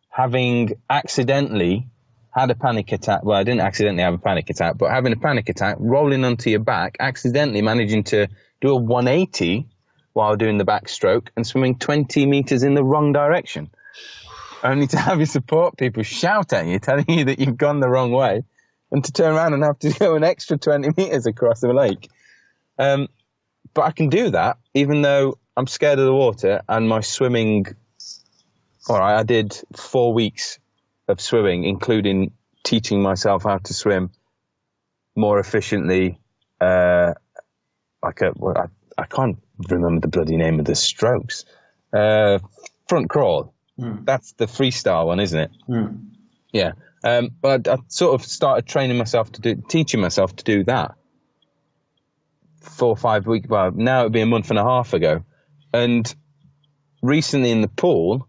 having accidentally had a panic attack. Well, I didn't accidentally have a panic attack, but having a panic attack, rolling onto your back, accidentally managing to do a 180 while doing the backstroke and swimming 20 metres in the wrong direction, only to have your support people shout at you, telling you that you've gone the wrong way, and to turn around and have to go an extra 20 metres across the lake. But I can do that, even though I'm scared of the water and my swimming. All right, I did 4 weeks of swimming, including teaching myself how to swim more efficiently. I can't remember the bloody name of the strokes. Front crawl. That's the freestyle one, isn't it? Yeah. But I sort of started teaching myself to do that 4 or 5 weeks. Well, now it'd be a month and a half ago. And recently in the pool,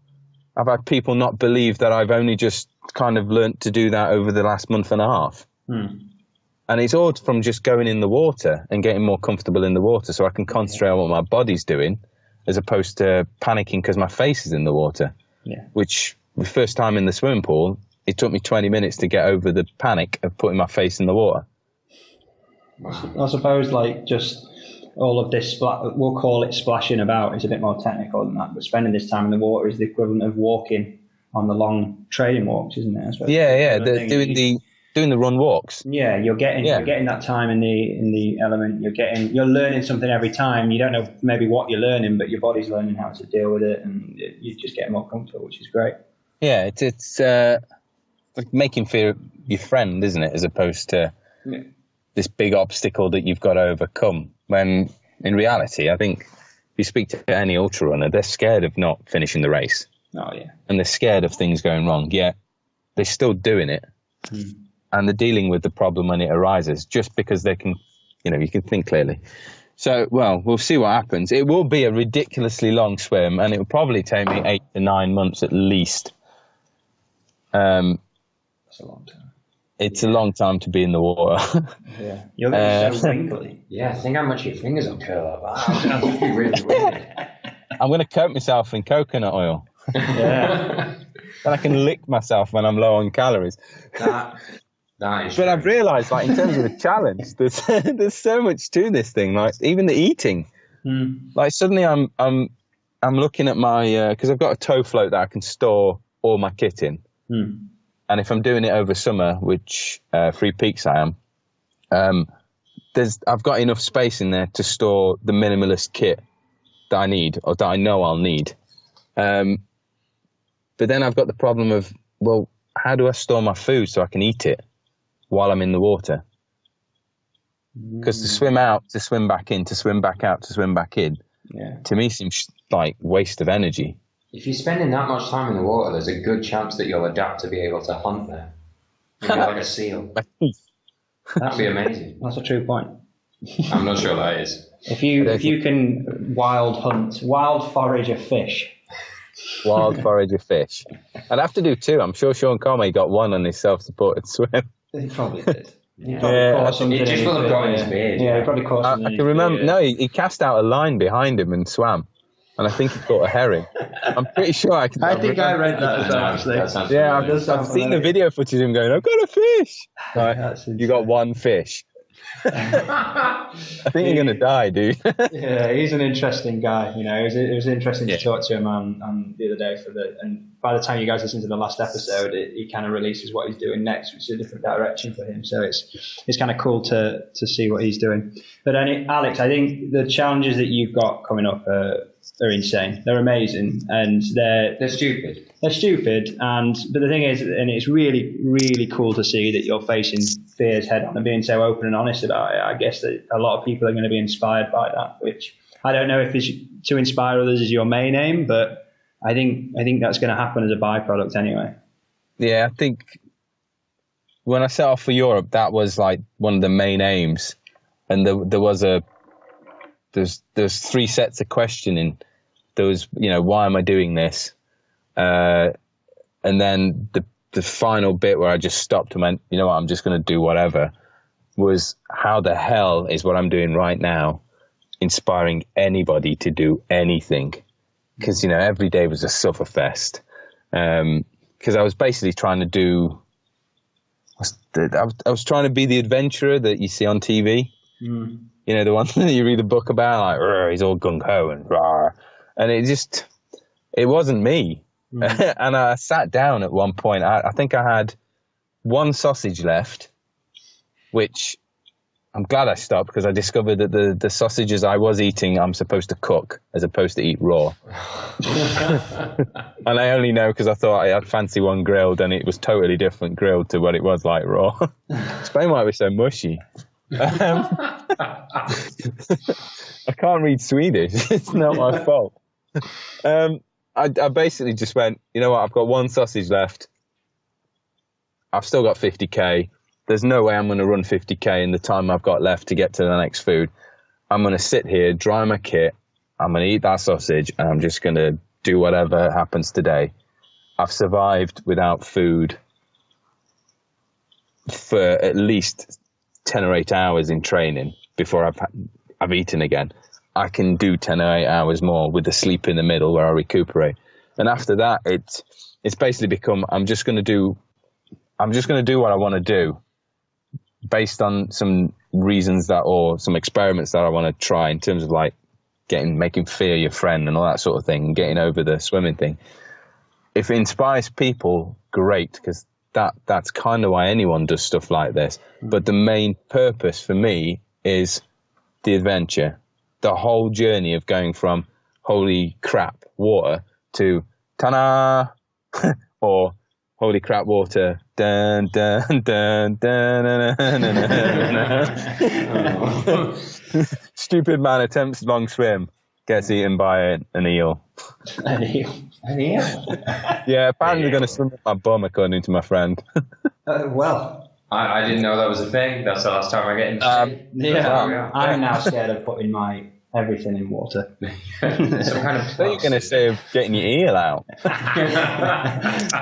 I've had people not believe that I've only just kind of learnt to do that over the last month and a half. And it's all from just going in the water and getting more comfortable in the water so I can concentrate on what my body's doing as opposed to panicking because my face is in the water. Yeah. Which, the first time in the swimming pool, it took me 20 minutes to get over the panic of putting my face in the water. I suppose, like, just all of this, we'll call it splashing about, is a bit more technical than that, but spending this time in the water is the equivalent of walking on the long training walks, isn't it? Yeah. Doing the run walks. Yeah, you're getting that time in the element. You're learning something every time. You don't know maybe what you're learning, but your body's learning how to deal with it, and you just get more comfortable, which is great. Yeah, it's like making fear your friend, isn't it? As opposed to this big obstacle that you've got to overcome. When in reality, I think if you speak to any ultra runner, they're scared of not finishing the race. Oh yeah, and they're scared of things going wrong. Yet they're still doing it. And they're dealing with the problem when it arises, just because they can, you can think clearly. So, well, we'll see what happens. It will be a ridiculously long swim, and it will probably take me 8 to 9 months at least. That's a long time. It's a long time to be in the water. Yeah, you're going to be so wrinkly. Yeah, think how much your fingers will curl up. That would be really weird. I'm going to coat myself in coconut oil. Yeah. Then I can lick myself when I'm low on calories. That is. But I've realised, like, in terms of the challenge, there's so much to this thing. Like, even the eating. Like, suddenly I'm looking at my because I've got a tow float that I can store all my kit in. And if I'm doing it over summer, which 3 peaks I am, I've got enough space in there to store the minimalist kit that I need, or that I know I'll need. But then I've got the problem of, well, how do I store my food so I can eat it while I'm in the water? Because to swim out, to swim back in, to swim back out, to swim back in, to me seems like waste of energy. If you're spending that much time in the water, there's a good chance that you'll adapt to be able to hunt there. Maybe like a seal. That'd be amazing. That's a true point. I'm not sure that is. If you can wild forage a fish. Wild forage a fish. I'd have to do 2. I'm sure Sean Conway got 1 on his self-supported swim. He probably did. He just will have got in his beard. Yeah, he probably caught something. I can remember. No, he cast out a line behind him and swam. And I think he caught a herring. I'm pretty sure I can. I think I read that as well, actually. Yeah, I've seen the video footage of him going, I've got a fish. Like, you got 1 fish. I think you're going to die, dude. Yeah, he's an interesting guy. You know, it was interesting to talk to him on the other day and by the time you guys listen to the last episode, he kind of releases what he's doing next, which is a different direction for him. So it's kind of cool to see what he's doing. But Aleks, I think the challenges that you've got coming up are insane. They're amazing, and they're stupid. They're stupid, but the thing is, and it's really, really cool to see that you're facing fears head on and being so open and honest about it. I guess that a lot of people are going to be inspired by that, which I don't know if it's to inspire others is your main aim, but I think that's going to happen as a byproduct anyway. Yeah, I think when I set off for Europe, that was like one of the main aims, and there's 3 sets of questioning. There was, why am I doing this? And then the final bit where I just stopped and went, you know what, I'm just going to do whatever, was how the hell is what I'm doing right now inspiring anybody to do anything? Because, every day was a sufferfest. Because I was basically trying to do, I was trying to be the adventurer that you see on TV. The one that you read a book about, like, he's all gung-ho and rah. And it wasn't me. And I sat down at one point. I think I had 1 sausage left, which I'm glad I stopped because I discovered that the sausages I was eating, I'm supposed to cook as opposed to eat raw. And I only know because I thought I'd fancy one grilled, and it was totally different grilled to what it was like raw. Explain why it was so mushy. I can't read Swedish. It's not my fault. I basically just went, you know what, I've got 1 sausage left. I've still got 50k. There's no way I'm going to run 50k in the time I've got left to get to the next food. I'm going to sit here, dry my kit. I'm going to eat that sausage, and I'm just going to do whatever happens today. I've survived without food for at least 10 or 8 hours in training before I've eaten again. I can do 10 or 8 hours more with the sleep in the middle where I recuperate. And after that, it's basically become, I'm just going to do what I want to do based on some reasons or some experiments that I want to try in terms of like making fear your friend and all that sort of thing, and getting over the swimming thing. If it inspires people, great, because that's kind of why anyone does stuff like this. But the main purpose for me is the adventure, the whole journey of going from holy crap water to ta-da or holy crap water dun dun dun dun dun dun dun dun. Stupid man attempts long swim, gets eaten by an eel. An eel? Yeah, apparently going to swim with my bum, according to my friend. Well, I didn't know that was a thing. That's the last time I get into yeah, I'm now scared of putting my everything in water. Some kind of. So you're going to say of getting your eel out.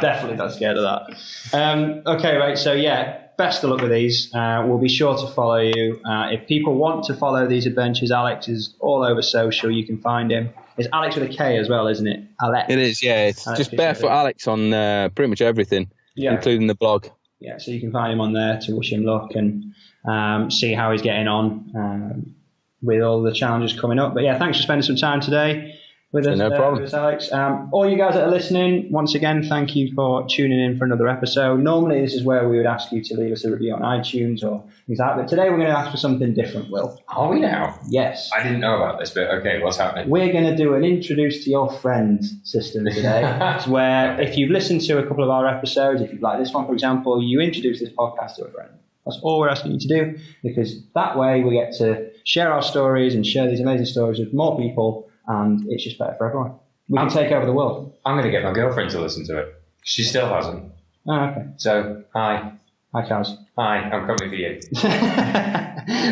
Definitely not scared of that. Okay, right. So yeah, best of luck with these. We'll be sure to follow you. If people want to follow these adventures, Aleks is all over social. You can find him. It's Aleks with a K as well, isn't it? Aleks. It is, yeah. It's Aleks just Barefoot Aleks on pretty much everything, including the blog. Yeah, so you can find him on there to wish him luck and see how he's getting on with all the challenges coming up. But yeah, thanks for spending some time today with us, no problem. with us, Aleks. All you guys that are listening, once again, thank you for tuning in for another episode. Normally, this is where we would ask you to leave us a review on iTunes or things like that. But today, we're going to ask for something different, Will. Are we now? Yes. I didn't know about this, but okay, what's happening? We're going to do an introduce to your friend system today. It's where if you've listened to a couple of our episodes, if you've like this one, for example, you introduce this podcast to a friend. That's all we're asking you to do, because that way we get to share our stories and share these amazing stories with more people, and it's just better for everyone. We can take over the world. I'm going to get my girlfriend to listen to it. She still hasn't. Oh, okay. So, hi. Hi, Kaz. Hi, I'm coming for you.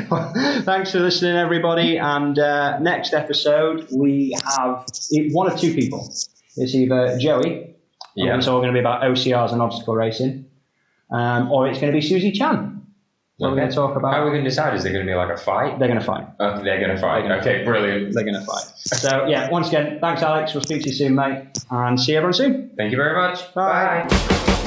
Well, thanks for listening, everybody. And next episode, we have one of two people. It's either Joey, it's all going to be about OCRs and obstacle racing, or it's going to be Susie Chan. What we're going to talk about. How are we going to decide? Is there going to be like a fight? They're going to fight. Oh, they're going to fight. Okay, brilliant. They're going to fight. So, yeah, once again, thanks, Aleks. We'll speak to you soon, mate. And see everyone soon. Thank you very much. Bye. Bye.